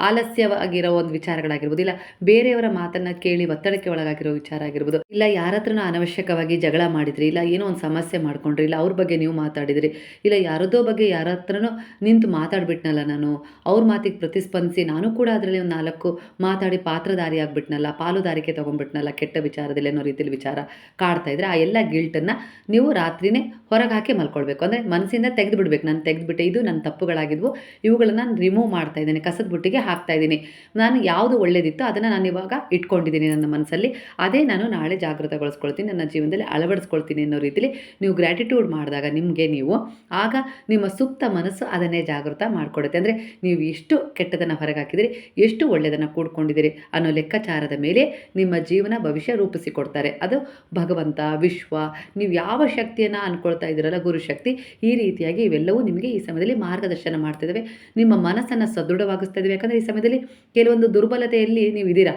ಆಲಸ್ಯವಾಗಿರೋ ಒಂದು ವಿಚಾರಗಳಾಗಿರ್ಬೋದು, ಇಲ್ಲ ಬೇರೆಯವರ ಮಾತನ್ನು ಕೇಳಿ ಒತ್ತಡಕ್ಕೆ ಒಳಗಾಗಿರೋ ವಿಚಾರ ಆಗಿರ್ಬೋದು, ಇಲ್ಲ ಯಾರ ಹತ್ರನೂ ಅನವಶ್ಯಕವಾಗಿ ಜಗಳ ಮಾಡಿದ್ರಿ, ಇಲ್ಲ ಏನೋ ಒಂದು ಸಮಸ್ಯೆ ಮಾಡ್ಕೊಂಡ್ರಿ, ಇಲ್ಲ ಅವ್ರ ಬಗ್ಗೆ ನೀವು ಮಾತಾಡಿದ್ರಿ, ಇಲ್ಲ ಯಾರದೋ ಬಗ್ಗೆ ಯಾರ ಹತ್ರನೂ ನಿಂತು ಮಾತಾಡ್ಬಿಟ್ನಲ್ಲ ನಾನು, ಅವ್ರ ಮಾತಿಗೆ ಪ್ರತಿಸ್ಪಂದಿಸಿ ನಾನು ಕೂಡ ಅದರಲ್ಲಿ ಒಂದು 4 ಮಾತಾಡಿ ಪಾತ್ರಧಾರಿ ಆಗಿಬಿಟ್ನಲ್ಲ, ಪಾಲುದಾರಿಕೆ ತೊಗೊಂಡ್ಬಿಟ್ನಲ್ಲ ಕೆಟ್ಟ ವಿಚಾರದಲ್ಲಿ ಅನ್ನೋ ರೀತಿಯಲ್ಲಿ ವಿಚಾರ ಕಾಡ್ತಾ ಇದ್ರೆ ಆ ಎಲ್ಲ ಗಿಲ್ಟನ್ನು ನೀವು ರಾತ್ರಿನೇ ಹೊರಗೆ ಹಾಕಿ ಮಲ್ಕೊಳ್ಬೇಕು. ಅಂದರೆ ಮನಸ್ಸಿಂದ ತೆಗೆದು ಬಿಡ್ಬೇಕು, ನಾನು ತೆಗೆದುಬಿಟ್ಟೆ, ಇದು ನನ್ನ ತಪ್ಪುಗಳಾಗಿದ್ವು, ಇವುಗಳನ್ನು ನಾನು ರಿಮೂವ್ ಮಾಡ್ತಾ ಇದ್ದೀನಿ, ಕಸದ ಬುಟ್ಟಿಗೆ ಹಾಕ್ತಾ ಇದ್ದೀನಿ, ನಾನು ಯಾವುದು ಒಳ್ಳೇದಿತ್ತು ಅದನ್ನು ನಾನು ಇವಾಗ ಇಟ್ಕೊಂಡಿದ್ದೀನಿ ನನ್ನ ಮನಸ್ಸಲ್ಲಿ, ಅದೇ ನಾನು ನಾಳೆ ಜಾಗೃತಗೊಳಿಸ್ಕೊಳ್ತೀನಿ, ನನ್ನ ಜೀವನದಲ್ಲಿ ಅಳವಡಿಸ್ಕೊಳ್ತೀನಿ ಅನ್ನೋ ರೀತಿಲಿ ನೀವು ಗ್ರ್ಯಾಟಿಟ್ಯೂಡ್ ಮಾಡಿದಾಗ ನಿಮಗೆ ನೀವು ಆಗ ನಿಮ್ಮ ಸುಪ್ತ ಮನಸ್ಸು ಅದನ್ನೇ ಜಾಗೃತ ಮಾಡಿಕೊಡುತ್ತೆ. ಅಂದರೆ ನೀವು ಎಷ್ಟು ಕೆಟ್ಟದನ್ನು ಹೊರಗೆ ಹಾಕಿದಿರಿ, ಎಷ್ಟು ಒಳ್ಳೆಯದನ್ನು ಕೂಡ್ಕೊಂಡಿದ್ದೀರಿ ಅನ್ನೋ ಲೆಕ್ಕಾಚಾರದ ಮೇಲೆ ನಿಮ್ಮ ಜೀವನ ಭವಿಷ್ಯ ರೂಪಿಸಿಕೊಡ್ತಾರೆ. ಅದು ಭಗವಂತ, ವಿಶ್ವ, ನೀವು ಯಾವ ಶಕ್ತಿಯನ್ನು ಅಂದ್ಕೊಳ್ತಾ ಇದ್ದೀರಲ್ಲ, ಗುರುಶಕ್ತಿ, ಈ ರೀತಿಯಾಗಿ ಇವೆಲ್ಲವೂ ನಿಮಗೆ ಈ ಸಮಯದಲ್ಲಿ ಮಾರ್ಗದರ್ಶನ ಮಾಡ್ತಿದ್ದಾವೆ, ನಿಮ್ಮ ಮನಸ್ಸನ್ನು ಸದೃಢವಾಗಿಸ್ತಾ ಇದ್ದಾವೆ. ಯಾಕಂದರೆ ಈ ಸಮಯದಲ್ಲಿ ಕೆಲವೊಂದು ದುರ್ಬಲತೆಯಲ್ಲಿ ನೀವು ಇದ್ದೀರಾ,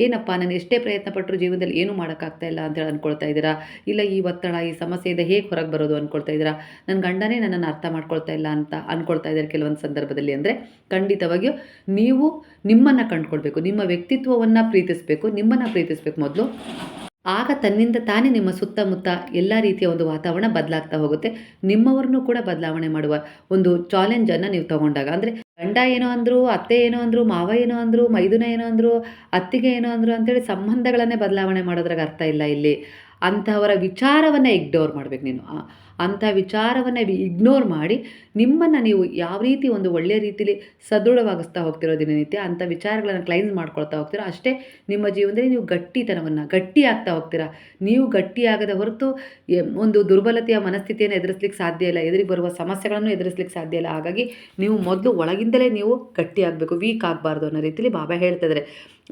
ಏನಪ್ಪ ನಾನು ಎಷ್ಟೇ ಪ್ರಯತ್ನ ಪಟ್ಟರು ಜೀವನದಲ್ಲಿ ಏನೂ ಮಾಡೋಕ್ಕಾಗ್ತಾ ಇಲ್ಲ ಅಂತೇಳಿ ಅಂದ್ಕೊಳ್ತಾ ಇದ್ದೀರಾ, ಇಲ್ಲ ಈ ಒತ್ತಡ ಈ ಸಮಸ್ಯೆಯಿಂದ ಹೇಗೆ ಹೊರಗೆ ಬರೋದು ಅಂದ್ಕೊಳ್ತಾ ಇದ್ದೀರಾ, ನನ್ನ ಗಂಡನೇ ನನ್ನನ್ನು ಅರ್ಥ ಮಾಡ್ಕೊಳ್ತಾ ಇಲ್ಲ ಅಂತ ಅಂದ್ಕೊಳ್ತಾ ಇದ್ದಾರೆ ಕೆಲವೊಂದು ಸಂದರ್ಭದಲ್ಲಿ. ಅಂದರೆ ಖಂಡಿತವಾಗಿಯೂ ನೀವು ನಿಮ್ಮನ್ನು ಕಂಡುಕೊಳ್ಬೇಕು, ನಿಮ್ಮ ವ್ಯಕ್ತಿತ್ವವನ್ನು ಪ್ರೀತಿಸಬೇಕು, ನಿಮ್ಮನ್ನು ಪ್ರೀತಿಸಬೇಕು ಮೊದಲು. ಆಗ ತನ್ನಿಂದ ತಾನೇ ನಿಮ್ಮ ಸುತ್ತಮುತ್ತ ಎಲ್ಲ ರೀತಿಯ ಒಂದು ವಾತಾವರಣ ಬದಲಾಗ್ತಾ ಹೋಗುತ್ತೆ. ನಿಮ್ಮವ್ರನ್ನೂ ಕೂಡ ಬದಲಾವಣೆ ಮಾಡುವ ಒಂದು ಚಾಲೆಂಜನ್ನು ನೀವು ತಗೊಂಡಾಗ, ಅಂದರೆ ಗಂಡ ಏನೋ ಅಂದರು, ಅತ್ತೆ ಏನೋ ಅಂದರು, ಮಾವ ಏನೋ ಅಂದರು, ಮೈದುನ ಏನೋ ಅಂದರು, ಅತ್ತಿಗೆ ಏನೋ ಅಂದರು ಅಂತೇಳಿ ಸಂಬಂಧಗಳನ್ನೇ ಬದಲಾವಣೆ ಮಾಡೋದ್ರಾಗ ಅರ್ಥ ಇಲ್ಲ. ಇಲ್ಲಿ ಅಂತಹವರ ವಿಚಾರವನ್ನು ಇಗ್ನೋರ್ ಮಾಡಬೇಕು ನೀನು. ಅಂಥ ವಿಚಾರವನ್ನು ಇಗ್ನೋರ್ ಮಾಡಿ ನಿಮ್ಮನ್ನು ನೀವು ಯಾವ ರೀತಿ ಒಂದು ಒಳ್ಳೆಯ ರೀತಿಯಲ್ಲಿ ಸದೃಢವಾಗಿಸ್ತಾ ಹೋಗ್ತಿರೋ ದಿನನಿತ್ಯ, ಅಂಥ ವಿಚಾರಗಳನ್ನು ಕ್ಲೈನ್ಸ್ ಮಾಡ್ಕೊಳ್ತಾ ಹೋಗ್ತೀರಾ, ಅಷ್ಟೇ ನಿಮ್ಮ ಜೀವನದಲ್ಲಿ ನೀವು ಗಟ್ಟಿ ಆಗ್ತಾ ಹೋಗ್ತೀರಾ. ನೀವು ಗಟ್ಟಿಯಾಗದ ಹೊರತು ಒಂದು ದುರ್ಬಲತೆಯ ಮನಸ್ಥಿತಿಯನ್ನು ಎದುರಿಸ್ಲಿಕ್ಕೆ ಸಾಧ್ಯ ಇಲ್ಲ, ಎದುರಿಗೆ ಬರುವ ಸಮಸ್ಯೆಗಳನ್ನು ಎದುರಿಸ್ಲಿಕ್ಕೆ ಸಾಧ್ಯ ಇಲ್ಲ. ಹಾಗಾಗಿ ನೀವು ಮೊದಲು ಒಳಗಿಂದಲೇ ನೀವು ಗಟ್ಟಿಯಾಗಬೇಕು, ವೀಕ್ ಆಗಬಾರ್ದು ಅನ್ನೋ ರೀತಿಯಲ್ಲಿ ಬಾಬಾ ಹೇಳ್ತಿದ್ದಾರೆ.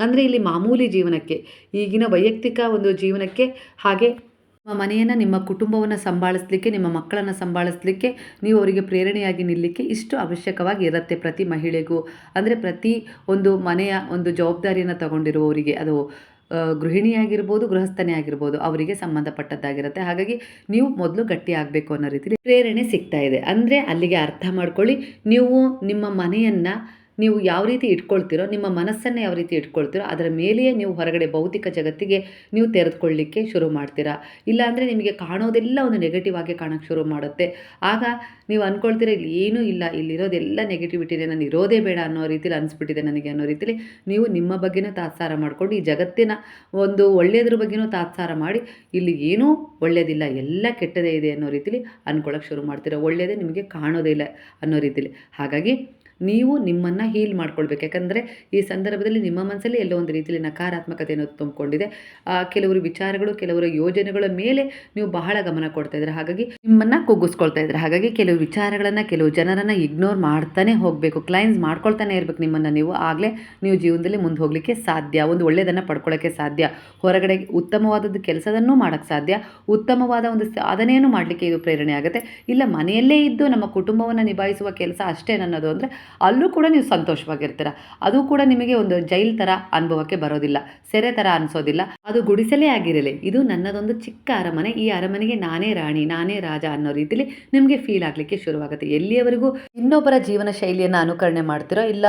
ಅಂದರೆ ಇಲ್ಲಿ ಮಾಮೂಲಿ ಜೀವನಕ್ಕೆ, ಈಗಿನ ವೈಯಕ್ತಿಕ ಒಂದು ಜೀವನಕ್ಕೆ, ಹಾಗೆ ನಿಮ್ಮ ಮನೆಯನ್ನು, ನಿಮ್ಮ ಕುಟುಂಬವನ್ನು ಸಂಭಾಳಿಸಲಿಕ್ಕೆ, ನಿಮ್ಮ ಮಕ್ಕಳನ್ನು ಸಂಭಾಳಿಸಲಿಕ್ಕೆ, ನೀವು ಅವರಿಗೆ ಪ್ರೇರಣೆಯಾಗಿ ನಿಲ್ಲಲಿಕ್ಕೆ ಇಷ್ಟು ಅವಶ್ಯಕವಾಗಿ ಇರುತ್ತೆ ಪ್ರತಿ ಮಹಿಳೆಗೂ. ಅಂದರೆ ಪ್ರತಿ ಒಂದು ಮನೆಯ ಒಂದು ಜವಾಬ್ದಾರಿಯನ್ನು ತಗೊಂಡಿರುವವರಿಗೆ, ಅದು ಗೃಹಿಣಿಯಾಗಿರ್ಬೋದು, ಗೃಹಸ್ಥನೇ ಆಗಿರ್ಬೋದು, ಅವರಿಗೆ ಸಂಬಂಧಪಟ್ಟದ್ದಾಗಿರುತ್ತೆ. ಹಾಗಾಗಿ ನೀವು ಮೊದಲು ಗಟ್ಟಿ ಆಗಬೇಕು ಅನ್ನೋ ರೀತಿಯಲ್ಲಿ ಪ್ರೇರಣೆ ಸಿಗ್ತಾ ಇದೆ. ಅಂದರೆ ಅಲ್ಲಿಗೆ ಅರ್ಥ ಮಾಡ್ಕೊಳ್ಳಿ, ನೀವು ನಿಮ್ಮ ಮನೆಯನ್ನು ನೀವು ಯಾವ ರೀತಿ ಇಟ್ಕೊಳ್ತೀರೋ, ನಿಮ್ಮ ಮನಸ್ಸನ್ನು ಯಾವ ರೀತಿ ಇಟ್ಕೊಳ್ತೀರೋ ಅದರ ಮೇಲೆಯೇ ನೀವು ಹೊರಗಡೆ ಭೌತಿಕ ಜಗತ್ತಿಗೆ ನೀವು ತೆರೆದುಕೊಳ್ಳಲಿಕ್ಕೆ ಶುರು ಮಾಡ್ತೀರಾ. ಇಲ್ಲಾಂದರೆ ನಿಮಗೆ ಕಾಣೋದೆಲ್ಲ ಒಂದು ನೆಗೆಟಿವ್ ಆಗಿ ಕಾಣೋಕ್ಕೆ ಶುರು ಮಾಡುತ್ತೆ. ಆಗ ನೀವು ಅಂದ್ಕೊಳ್ತೀರ ಇಲ್ಲಿ ಏನೂ ಇಲ್ಲ, ಇಲ್ಲಿರೋದೆಲ್ಲ ನೆಗೆಟಿವಿಟಿನೇ, ನಾನು ಇರೋದೇ ಬೇಡ ಅನ್ನೋ ರೀತಿಲಿ ಅನಿಸ್ಬಿಟ್ಟಿದೆ ನನಗೆ ಅನ್ನೋ ರೀತಿಲಿ ನೀವು ನಿಮ್ಮ ಬಗ್ಗೆನೂ ತಾತ್ಸಾರ ಮಾಡಿಕೊಂಡು, ಈ ಜಗತ್ತಿನ ಒಂದು ಒಳ್ಳೆಯದ್ರ ಬಗ್ಗೆನೂ ತಾತ್ಸಾರ ಮಾಡಿ, ಇಲ್ಲಿ ಏನೂ ಒಳ್ಳೆಯದಿಲ್ಲ, ಎಲ್ಲ ಕೆಟ್ಟದೇ ಇದೆ ಅನ್ನೋ ರೀತಿಲಿ ಅಂದ್ಕೊಳ್ಳೋಕ್ಕೆ ಶುರು ಮಾಡ್ತೀರಾ. ಒಳ್ಳೆಯದೇ ನಿಮಗೆ ಕಾಣೋದೇ ಇಲ್ಲ ಅನ್ನೋ ರೀತಿಲಿ. ಹಾಗಾಗಿ ನೀವು ನಿಮ್ಮನ್ನು ಹೀಲ್ ಮಾಡ್ಕೊಳ್ಬೇಕು. ಯಾಕಂದರೆ ಈ ಸಂದರ್ಭದಲ್ಲಿ ನಿಮ್ಮ ಮನಸ್ಸಲ್ಲಿ ಎಲ್ಲೋ ಒಂದು ರೀತಿಯಲ್ಲಿ ನಕಾರಾತ್ಮಕತೆಯನ್ನು ತುಂಬಿಕೊಂಡಿದೆ. ಕೆಲವರು ವಿಚಾರಗಳು, ಕೆಲವರ ಯೋಜನೆಗಳ ಮೇಲೆ ನೀವು ಬಹಳ ಗಮನ ಕೊಡ್ತಾ ಇದ್ದೀರಾ, ಹಾಗಾಗಿ ನಿಮ್ಮನ್ನು ಕುಗ್ಗಿಸ್ಕೊಳ್ತಾ ಇದ್ದೀರಾ. ಹಾಗಾಗಿ ಕೆಲವು ವಿಚಾರಗಳನ್ನು, ಕೆಲವು ಜನರನ್ನು ಇಗ್ನೋರ್ ಮಾಡ್ತಾನೆ ಹೋಗಬೇಕು, ಕ್ಲೈನ್ಸ್ ಮಾಡ್ಕೊಳ್ತಾನೆ ಇರಬೇಕು ನಿಮ್ಮನ್ನು ನೀವು. ಆಗಲೇ ನೀವು ಜೀವನದಲ್ಲಿ ಮುಂದೆ ಹೋಗಲಿಕ್ಕೆ ಸಾಧ್ಯ, ಒಂದು ಒಳ್ಳೆಯದನ್ನು ಪಡ್ಕೊಳ್ಳೋಕ್ಕೆ ಸಾಧ್ಯ, ಹೊರಗಡೆ ಉತ್ತಮವಾದದ್ದು ಕೆಲಸದನ್ನೂ ಮಾಡೋಕ್ಕೆ ಸಾಧ್ಯ, ಉತ್ತಮವಾದ ಒಂದು ಸಾಧನೆಯನ್ನು ಮಾಡಲಿಕ್ಕೆ ಇದು ಪ್ರೇರಣೆ ಆಗುತ್ತೆ. ಇಲ್ಲ ಮನೆಯಲ್ಲೇ ಇದ್ದು ನಮ್ಮ ಕುಟುಂಬವನ್ನು ನಿಭಾಯಿಸುವ ಕೆಲಸ ಅಷ್ಟೇ ನನ್ನದು ಅಂದರೆ ಅಲ್ಲೂ ಕೂಡ ನೀವು ಸಂತೋಷವಾಗಿರ್ತೀರ. ಅದು ಕೂಡ ನಿಮಗೆ ಒಂದು ಜೈಲ್ ಥರ ಅನುಭವಕ್ಕೆ ಬರೋದಿಲ್ಲ, ಸೆರೆ ಥರ ಅನಿಸೋದಿಲ್ಲ. ಅದು ಗುಡಿಸಲೇ ಆಗಿರಲಿ, ಇದು ನನ್ನದೊಂದು ಚಿಕ್ಕ ಅರಮನೆ, ಈ ಅರಮನೆಗೆ ನಾನೇ ರಾಣಿ, ನಾನೇ ರಾಜ ಅನ್ನೋ ರೀತಿಲಿ ನಿಮಗೆ ಫೀಲ್ ಆಗಲಿಕ್ಕೆ ಶುರುವಾಗುತ್ತೆ. ಎಲ್ಲಿಯವರೆಗೂ ಇನ್ನೊಬ್ಬರ ಜೀವನ ಶೈಲಿಯನ್ನು ಅನುಕರಣೆ ಮಾಡ್ತಿರೋ, ಇಲ್ಲ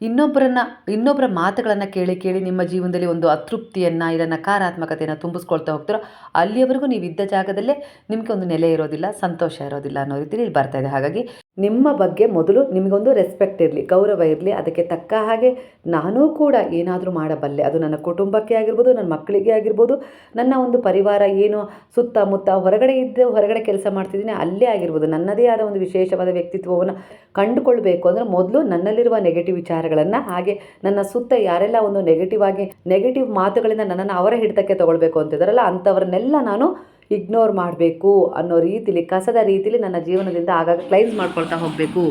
ಇನ್ನೊಬ್ಬರ ಮಾತುಗಳನ್ನು ಕೇಳಿ ಕೇಳಿ ನಿಮ್ಮ ಜೀವನದಲ್ಲಿ ಒಂದು ಅತೃಪ್ತಿಯನ್ನು, ಇಲ್ಲ ನಕಾರಾತ್ಮಕತೆಯನ್ನು ತುಂಬಿಸ್ಕೊಳ್ತಾ ಹೋಗ್ತಿರೋ, ಅಲ್ಲಿಯವರೆಗೂ ನೀವು ಇದ್ದ ಜಾಗದಲ್ಲೇ ನಿಮಗೆ ಒಂದು ನೆಲೆ ಇರೋದಿಲ್ಲ, ಸಂತೋಷ ಇರೋದಿಲ್ಲ ಅನ್ನೋ ರೀತಿಯಲ್ಲಿ ಇಲ್ಲಿ ಬರ್ತಾ ಇದೆ. ಹಾಗಾಗಿ ನಿಮ್ಮ ಬಗ್ಗೆ ಮೊದಲು ನಿಮಗೊಂದು ರೆಸ್ಪೆಕ್ಟ್ ಇರಲಿ, ಗೌರವ ಇರಲಿ. ಅದಕ್ಕೆ ತಕ್ಕ ಹಾಗೆ ನಾನೂ ಕೂಡ ಏನಾದರೂ ಮಾಡಬಲ್ಲೆ, ಅದು ನನ್ನ ಕುಟುಂಬಕ್ಕೆ ಆಗಿರ್ಬೋದು, ನನ್ನ ಮಕ್ಕಳಿಗೆ ಆಗಿರ್ಬೋದು, ನನ್ನ ಒಂದು ಪರಿವಾರ ಏನು ಸುತ್ತಮುತ್ತ ಹೊರಗಡೆ ಕೆಲಸ ಮಾಡ್ತಿದ್ದೀನಿ ಅಲ್ಲೇ ಆಗಿರ್ಬೋದು, ನನ್ನದೇ ಆದ ಒಂದು ವಿಶೇಷವಾದ ವ್ಯಕ್ತಿತ್ವವನ್ನು ಕಂಡುಕೊಳ್ಬೇಕು ಅಂದರೆ ಮೊದಲು ನನ್ನಲ್ಲಿರುವ ನೆಗೆಟಿವ್ ವಿಚಾರಗಳನ್ನು, ಹಾಗೆ ನನ್ನ ಸುತ್ತ ಯಾರೆಲ್ಲ ಒಂದು ನೆಗೆಟಿವ್ ಮಾತುಗಳಿಂದ ನನ್ನನ್ನು ಅವರ ಹಿಡಿತಕ್ಕೆ ತಗೊಳ್ಬೇಕು ಅಂತಿದ್ದಾರಲ್ಲ, ಅಂಥವ್ರನ್ನೆಲ್ಲ ನಾನು ಇಗ್ನೋರ್ ಮಾಡಬೇಕು ಅನ್ನೋ ರೀತಿಲಿ, ಕಸದ ರೀತಿಲಿ ನನ್ನ ಜೀವನದಿಂದ ಆಗಾಗ ಕ್ಲೈನ್ಸ್ ಮಾಡ್ಕೊಳ್ತಾ ಹೋಗಬೇಕು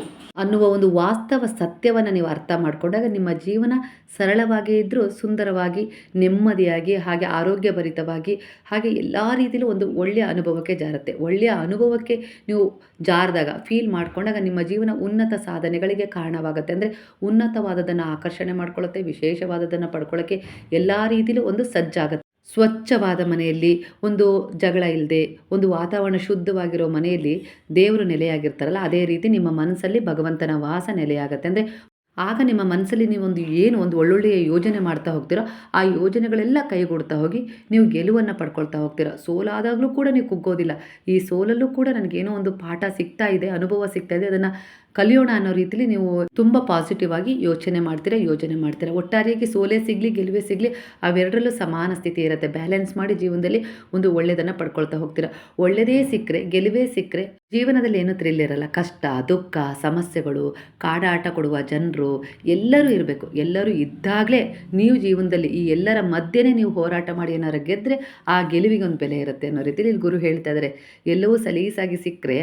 ಅನ್ನುವ ಒಂದು ವಾಸ್ತವ ಸತ್ಯವನ್ನು ನೀವು ಅರ್ಥ ಮಾಡಿಕೊಂಡಾಗ ನಿಮ್ಮ ಜೀವನ ಸರಳವಾಗಿ ಇದ್ದರೂ ಸುಂದರವಾಗಿ, ನೆಮ್ಮದಿಯಾಗಿ, ಹಾಗೆ ಆರೋಗ್ಯಭರಿತವಾಗಿ, ಹಾಗೆ ಎಲ್ಲ ರೀತಿಯಲ್ಲೂ ಒಂದು ಒಳ್ಳೆಯ ಅನುಭವಕ್ಕೆ ಜಾರುತ್ತೆ. ಒಳ್ಳೆಯ ಅನುಭವಕ್ಕೆ ನೀವು ಜಾರಿದಾಗ, ಫೀಲ್ ಮಾಡಿಕೊಂಡಾಗ ನಿಮ್ಮ ಜೀವನ ಉನ್ನತ ಸಾಧನೆಗಳಿಗೆ ಕಾರಣವಾಗುತ್ತೆ. ಅಂದರೆ ಉನ್ನತವಾದದನ್ನು ಆಕರ್ಷಣೆ ಮಾಡ್ಕೊಳ್ಳುತ್ತೆ, ವಿಶೇಷವಾದದನ್ನು ಪಡ್ಕೊಳ್ಳೋಕ್ಕೆ ಎಲ್ಲ ರೀತಿಯಲ್ಲೂ ಒಂದು ಸಜ್ಜಾಗುತ್ತೆ. ಸ್ವಚ್ಛವಾದ ಮನೆಯಲ್ಲಿ, ಒಂದು ಜಗಳ ಇಲ್ಲದೆ, ಒಂದು ವಾತಾವರಣ ಶುದ್ಧವಾಗಿರೋ ಮನೆಯಲ್ಲಿ ದೇವರು ನೆಲೆಯಾಗಿರ್ತಾರಲ್ಲ, ಅದೇ ರೀತಿ ನಿಮ್ಮ ಮನಸ್ಸಲ್ಲಿ ಭಗವಂತನ ವಾಸ ನೆಲೆಯಾಗತ್ತೆ. ಅಂದರೆ ಆಗ ನಿಮ್ಮ ಮನಸ್ಸಲ್ಲಿ ಒಂದು ಒಳ್ಳೊಳ್ಳೆಯ ಯೋಜನೆ ಮಾಡ್ತಾ ಹೋಗ್ತೀರೋ, ಆ ಯೋಜನೆಗಳೆಲ್ಲ ಕೈಗೂಡ್ತಾ ಹೋಗಿ ನೀವು ಗೆಲುವನ್ನು ಪಡ್ಕೊಳ್ತಾ ಹೋಗ್ತೀರ. ಸೋಲಾದಾಗಲೂ ಕೂಡ ನೀವು ಕುಗ್ಗೋದಿಲ್ಲ. ಈ ಸೋಲಲ್ಲೂ ಕೂಡ ನನಗೇನೋ ಒಂದು ಪಾಠ ಸಿಗ್ತಾ ಇದೆ, ಅನುಭವ ಸಿಗ್ತಾ ಇದೆ, ಅದನ್ನು ಕಲಿಯೋಣ ಅನ್ನೋ ರೀತಿಲಿ ನೀವು ತುಂಬ ಪಾಸಿಟಿವ್ ಆಗಿ ಯೋಜನೆ ಮಾಡ್ತೀರಾ. ಒಟ್ಟಾರೆಯಾಗಿ ಸೋಲೇ ಸಿಗಲಿ, ಗೆಲುವೇ ಸಿಗಲಿ, ಅವೆರಡರಲ್ಲೂ ಸಮಾನ ಸ್ಥಿತಿ ಇರುತ್ತೆ. ಬ್ಯಾಲೆನ್ಸ್ ಮಾಡಿ ಜೀವನದಲ್ಲಿ ಒಂದು ಒಳ್ಳೆಯದನ್ನು ಪಡ್ಕೊಳ್ತಾ ಹೋಗ್ತೀರಾ. ಒಳ್ಳೆಯದೇ ಸಿಕ್ಕರೆ, ಗೆಲುವೇ ಸಿಕ್ಕರೆ ಜೀವನದಲ್ಲಿ ಏನೂ ಥ್ರಿಲ್ ಇರಲ್ಲ. ಕಷ್ಟ, ದುಃಖ, ಸಮಸ್ಯೆಗಳು, ಕಾಡಾಟ ಕೊಡುವ ಜನರು ಎಲ್ಲರೂ ಇರಬೇಕು. ಎಲ್ಲರೂ ಇದ್ದಾಗಲೇ ನೀವು ಜೀವನದಲ್ಲಿ ಈ ಎಲ್ಲರ ಮಧ್ಯೆನೇ ನೀವು ಹೋರಾಟ ಮಾಡಿ ಏನಾರು ಗೆದ್ದರೆ ಆ ಗೆಲುವಿಗೆ ಒಂದು ಬೆಲೆ ಇರುತ್ತೆ ಅನ್ನೋ ರೀತಿಯಲ್ಲಿ ಇಲ್ಲಿ ಗುರು ಹೇಳ್ತಾ ಇದ್ದಾರೆ. ಎಲ್ಲವೂ ಸಲೀಸಾಗಿ ಸಿಕ್ಕರೆ,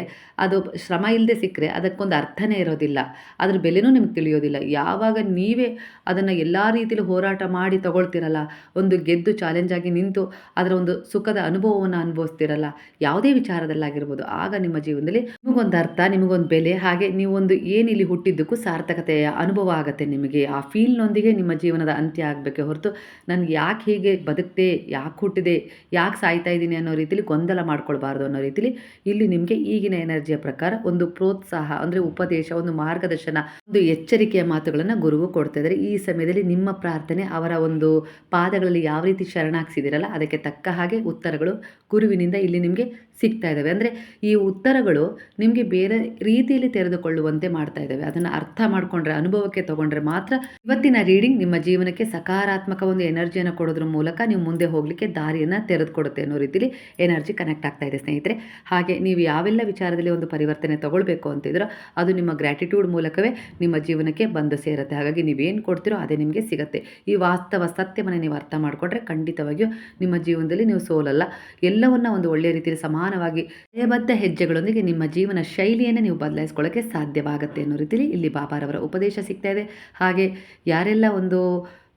ಅದು ಶ್ರಮ ಇಲ್ಲದೆ ಸಿಕ್ಕರೆ ಅದಕ್ಕೊಂದು ಅರ್ಥನೇ ಇರೋದಿಲ್ಲ, ಅದ್ರ ಬೆಲೆನೂ ನಿಮ್ಗೆ ತಿಳಿಯೋದಿಲ್ಲ. ಯಾವಾಗ ನೀವೇ ಅದನ್ನು ಎಲ್ಲ ರೀತಿಯಲ್ಲಿ ಹೋರಾಟ ಮಾಡಿ ತಗೊಳ್ತಿರಲ್ಲ, ಒಂದು ಗೆದ್ದು ಚಾಲೆಂಜಾಗಿ ನಿಂತು ಅದರ ಒಂದು ಸುಖದ ಅನುಭವವನ್ನು ಅನುಭವಿಸ್ತಿರಲ್ಲ, ಯಾವುದೇ ವಿಚಾರದಲ್ಲಾಗಿರ್ಬೋದು, ಆಗ ನಿಮ್ಮ ಜೀವನದಲ್ಲಿ ನಿಮಗೊಂದು ಅರ್ಥ, ನಿಮಗೊಂದು ಬೆಲೆ, ಹಾಗೆ ನೀವೊಂದು ಏನಿಲ್ಲಿ ಹುಟ್ಟಿದ್ದಕ್ಕೂ ಸಾರ್ಥಕತೆಯ ಅನುಭವ ಆಗುತ್ತೆ ನಿಮಗೆ. ಆ ಫೀಲ್ನೊಂದಿಗೆ ನಿಮ್ಮ ಜೀವನದ ಅಂತ್ಯ ಆಗಬೇಕೆ ಹೊರತು ನನಗೆ ಯಾಕೆ ಹೀಗೆ ಬದುಕ್ತೆ, ಯಾಕೆ ಹುಟ್ಟಿದೆ, ಯಾಕೆ ಸಾಯ್ತಾ ಇದ್ದೀನಿ ಅನ್ನೋ ರೀತಿಯಲ್ಲಿ ಗೊಂದಲ ಮಾಡ್ಕೊಳ್ಬಾರ್ದು ಅನ್ನೋ ರೀತಿಲಿ ಇಲ್ಲಿ ನಿಮಗೆ ಈಗಿನ ಎನರ್ಜಿಯ ಪ್ರಕಾರ ಒಂದು ಪ್ರೋತ್ಸಾಹ, ಅಂದರೆ ಉಪದೇಶ, ಒಂದು ಮಾರ್ಗದರ್ಶನ, ಒಂದು ಎಚ್ಚರಿಕೆಯ ಮಾತುಗಳನ್ನು ಗುರುವು ಕೊಡ್ತಾ ಇದ್ದಾರೆ. ಈ ಸಮಯದಲ್ಲಿ ನಿಮ್ಮ ಪ್ರಾರ್ಥನೆ ಅವರ ಒಂದು ಪಾದಗಳಲ್ಲಿ ಯಾವ ರೀತಿ ಶರಣಾಗಿಸಿದಿರಲ್ಲ, ಅದಕ್ಕೆ ತಕ್ಕ ಹಾಗೆ ಉತ್ತರಗಳು ಗುರುವಿನಿಂದ ಇಲ್ಲಿ ನಿಮಗೆ ಸಿಗ್ತಾ ಇದ್ದಾವೆ. ಅಂದರೆ ಈ ಉತ್ತರಗಳು ನಿಮಗೆ ಬೇರೆ ರೀತಿಯಲ್ಲಿ ತೆರೆದುಕೊಳ್ಳುವಂತೆ ಮಾಡ್ತಾ ಇದ್ದಾವೆ. ಅದನ್ನು ಅರ್ಥ ಮಾಡಿಕೊಂಡ್ರೆ, ಅನುಭವಕ್ಕೆ ತಗೊಂಡ್ರೆ ಮಾತ್ರ ಇವತ್ತಿನ ರೀಡಿಂಗ್ ನಿಮ್ಮ ಜೀವನಕ್ಕೆ ಸಕಾರಾತ್ಮಕ ಒಂದು ಎನರ್ಜಿಯನ್ನು ಕೊಡೋದ್ರ ಮೂಲಕ ನೀವು ಮುಂದೆ ಹೋಗಲಿಕ್ಕೆ ದಾರಿಯನ್ನು ತೆರೆದುಕೊಡುತ್ತೆ ಅನ್ನೋ ರೀತಿಯಲ್ಲಿ ಎನರ್ಜಿ ಕನೆಕ್ಟ್ ಆಗ್ತಾ ಇದೆ ಸ್ನೇಹಿತರೆ. ಹಾಗೆ ನೀವು ಯಾವೆಲ್ಲ ವಿಚಾರದಲ್ಲಿ ಒಂದು ಪರಿವರ್ತನೆ ತಗೊಳ್ಬೇಕು ಅಂತಿದ್ರೋ ಅದು ನಿಮ್ಮ ಗ್ರ್ಯಾಟಿಟ್ಯೂಡ್ ಮೂಲಕವೇ ನಿಮ್ಮ ಜೀವನಕ್ಕೆ ಬಂದು ಸೇರುತ್ತೆ. ಹಾಗಾಗಿ ನೀವೇನು ಕೊಡ್ತೀರೋ ಅದೇ ನಿಮಗೆ ಸಿಗುತ್ತೆ. ಈ ವಾಸ್ತವ ಸತ್ಯವನ್ನು ನೀವು ಅರ್ಥ ಮಾಡಿಕೊಂಡ್ರೆ ಖಂಡಿತವಾಗಿಯೂ ನಿಮ್ಮ ಜೀವನದಲ್ಲಿ ನೀವು ಸೋಲಲ್ಲ. ಎಲ್ಲವನ್ನ ಒಂದು ಒಳ್ಳೆಯ ರೀತಿಯಲ್ಲಿ ಸಮಾನವಾಗಿ ಲಯಬದ್ಧ ಹೆಜ್ಜೆಗಳೊಂದಿಗೆ ನಿಮ್ಮ ಜೀವನ ಶೈಲಿಯನ್ನು ನೀವು ಬದಲಾಯಿಸ್ಕೊಳ್ಳೋಕ್ಕೆ ಸಾಧ್ಯವಾಗುತ್ತೆ ಅನ್ನೋ ರೀತಿಯಲ್ಲಿ ಇಲ್ಲಿ ಬಾಬಾರವರ ಉಪದೇಶ ಸಿಗ್ತಾ ಇದೆ. ಹಾಗೆ ಯಾರೆಲ್ಲ ಒಂದು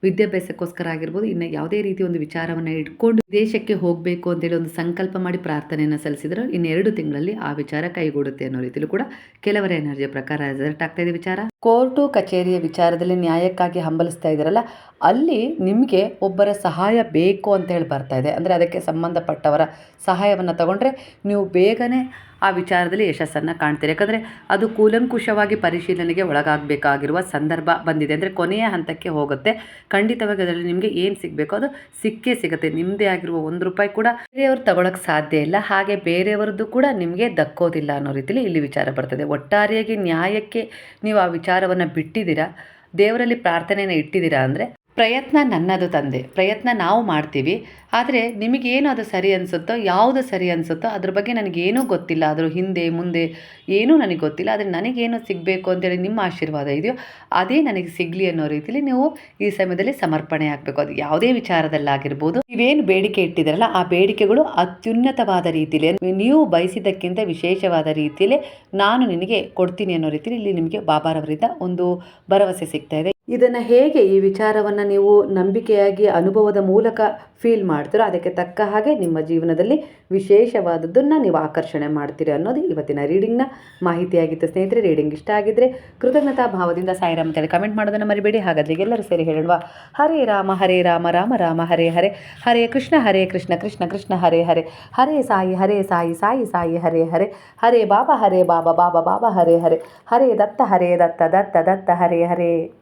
ವಿದ್ಯಾಭ್ಯಾಸಕ್ಕೋಸ್ಕರ ಆಗಿರ್ಬೋದು, ಇನ್ನು ಯಾವುದೇ ರೀತಿ ಒಂದು ವಿಚಾರವನ್ನು ಇಟ್ಕೊಂಡು ವಿದೇಶಕ್ಕೆ ಹೋಗಬೇಕು ಅಂತೇಳಿ ಒಂದು ಸಂಕಲ್ಪ ಮಾಡಿ ಪ್ರಾರ್ಥನೆಯನ್ನು ಸಲ್ಲಿಸಿದ್ರು, ಇನ್ನು 2 ತಿಂಗಳಲ್ಲಿ ಆ ವಿಚಾರ ಕೈಗೂಡುತ್ತೆ ಅನ್ನೋ ರೀತಿಯಲ್ಲೂ ಕೂಡ ಕೆಲವರ ಎನರ್ಜಿಯ ಪ್ರಕಾರ ರಿಸಲ್ಟ್ ಆಗ್ತಾ ಇದೆ ವಿಚಾರ. ಕೋರ್ಟು ಕಚೇರಿಯ ವಿಚಾರದಲ್ಲಿ ನ್ಯಾಯಕ್ಕಾಗಿ ಹಂಬಲಿಸ್ತಾ ಇದ್ದೀರಲ್ಲ, ಅಲ್ಲಿ ನಿಮಗೆ ಒಬ್ಬರ ಸಹಾಯ ಬೇಕು ಅಂತ ಹೇಳಿ ಬರ್ತಾ ಇದೆ. ಅಂದರೆ ಅದಕ್ಕೆ ಸಂಬಂಧಪಟ್ಟವರ ಸಹಾಯವನ್ನು ತಗೊಂಡ್ರೆ ನೀವು ಬೇಗನೆ ಆ ವಿಚಾರದಲ್ಲಿ ಯಶಸ್ಸನ್ನು ಕಾಣ್ತೀರಿ. ಯಾಕಂದರೆ ಅದು ಕೂಲಂಕುಷವಾಗಿ ಪರಿಶೀಲನೆಗೆ ಒಳಗಾಗಬೇಕಾಗಿರುವ ಸಂದರ್ಭ ಬಂದಿದೆ. ಅಂದರೆ ಕೊನೆಯ ಹಂತಕ್ಕೆ ಹೋಗುತ್ತೆ. ಖಂಡಿತವಾಗಿ ಅದರಲ್ಲಿ ನಿಮಗೆ ಏನು ಸಿಗಬೇಕೋ ಅದು ಸಿಕ್ಕೇ ಸಿಗುತ್ತೆ. ನಿಮ್ಮದೇ ಆಗಿರುವ ₹1 ಕೂಡ ಬೇರೆಯವರು ತಗೊಳಕ್ಕೆ ಸಾಧ್ಯ ಇಲ್ಲ, ಹಾಗೆ ಬೇರೆಯವರದ್ದು ಕೂಡ ನಿಮಗೆ ದಕ್ಕೋದಿಲ್ಲ ಅನ್ನೋ ರೀತಿಯಲ್ಲಿ ಇಲ್ಲಿ ವಿಚಾರ ಬರ್ತದೆ. ಒಟ್ಟಾರೆಯಾಗಿ ನ್ಯಾಯಕ್ಕೆ ನೀವು ಆ ವಿಚಾರವನ್ನು ಬಿಟ್ಟಿದ್ದೀರಾ, ದೇವರಲ್ಲಿ ಪ್ರಾರ್ಥನೆಯನ್ನು ಇಟ್ಟಿದ್ದೀರಾ ಅಂದರೆ ಪ್ರಯತ್ನ ನನ್ನದು ತಂದೆ, ಪ್ರಯತ್ನ ನಾವು ಮಾಡ್ತೀವಿ. ಆದರೆ ನಿಮಗೇನು ಅದು ಸರಿ ಅನಿಸುತ್ತೋ, ಯಾವುದು ಸರಿ ಅನಿಸುತ್ತೋ ಅದ್ರ ಬಗ್ಗೆ ನನಗೇನೂ ಗೊತ್ತಿಲ್ಲ, ಅದ್ರ ಹಿಂದೆ ಮುಂದೆ ಏನೂ ನನಗೆ ಗೊತ್ತಿಲ್ಲ. ಆದರೆ ನನಗೇನು ಸಿಗಬೇಕು ಅಂತೇಳಿ ನಿಮ್ಮ ಆಶೀರ್ವಾದ ಇದೆಯೋ ಅದೇ ನನಗೆ ಸಿಗಲಿ ಅನ್ನೋ ರೀತಿಯಲ್ಲಿ ನೀವು ಈ ಸಮಯದಲ್ಲಿ ಸಮರ್ಪಣೆ ಆಗಬೇಕು. ಅದು ಯಾವುದೇ ವಿಚಾರದಲ್ಲಾಗಿರ್ಬೋದು, ನೀವೇನು ಬೇಡಿಕೆ ಇಟ್ಟಿದ್ದೀರಲ್ಲ ಆ ಬೇಡಿಕೆಗಳು ಅತ್ಯುನ್ನತವಾದ ರೀತಿಯಲ್ಲಿ, ನೀವು ಬಯಸಿದ್ದಕ್ಕಿಂತ ವಿಶೇಷವಾದ ರೀತಿಯಲ್ಲಿ ನಾನು ನಿನಗೆ ಕೊಡ್ತೀನಿ ಅನ್ನೋ ರೀತಿಯಲ್ಲಿ ಇಲ್ಲಿ ನಿಮಗೆ ಬಾಬಾರವರಿಂದ ಒಂದು ಭರವಸೆ ಸಿಗ್ತಾ ಇದೆ. ಇದನ್ನು ಹೇಗೆ ಈ ವಿಚಾರವನ್ನು ನೀವು ನಂಬಿಕೆಯಾಗಿ ಅನುಭವದ ಮೂಲಕ ಫೀಲ್ ಮಾಡ್ತೀರೋ ಅದಕ್ಕೆ ತಕ್ಕ ಹಾಗೆ ನಿಮ್ಮ ಜೀವನದಲ್ಲಿ ವಿಶೇಷವಾದದ್ದನ್ನು ನೀವು ಆಕರ್ಷಣೆ ಮಾಡ್ತೀರಿ ಅನ್ನೋದು ಇವತ್ತಿನ ರೀಡಿಂಗ್ನ ಮಾಹಿತಿಯಾಗಿತ್ತು. ಸ್ನೇಹಿತರೆ, ರೀಡಿಂಗ್ ಇಷ್ಟ ಆಗಿದ್ದರೆ ಕೃತಜ್ಞತಾ ಭಾವದಿಂದ ಸಾಯಿರಾಮ್ ಅಂತೇಳಿ ಕಮೆಂಟ್ ಮಾಡೋದನ್ನು ಮರಿಬೇಡಿ. ಹಾಗಾದರೆ ಎಲ್ಲರೂ ಸೇರಿ ಹೇಳುವ ಹರೇ ರಾಮ ರಾಮ ರಾಮ ಹರೇ ಹರೇ, ಹರೇ ಕೃಷ್ಣ ಕೃಷ್ಣ ಕೃಷ್ಣ ಹರೇ ಹರೇ, ಹರೇ ಸಾಯಿ ಸಾಯಿ ಹರೇ ಹರೇ, ಹರೇ ಬಾಬಾ ಬಾಬಾ ಬಾಬಾ ಹರೇ ಹರೇ, ಹರೇ ದತ್ತ ದತ್ತ ಹರೇ ಹರೇ.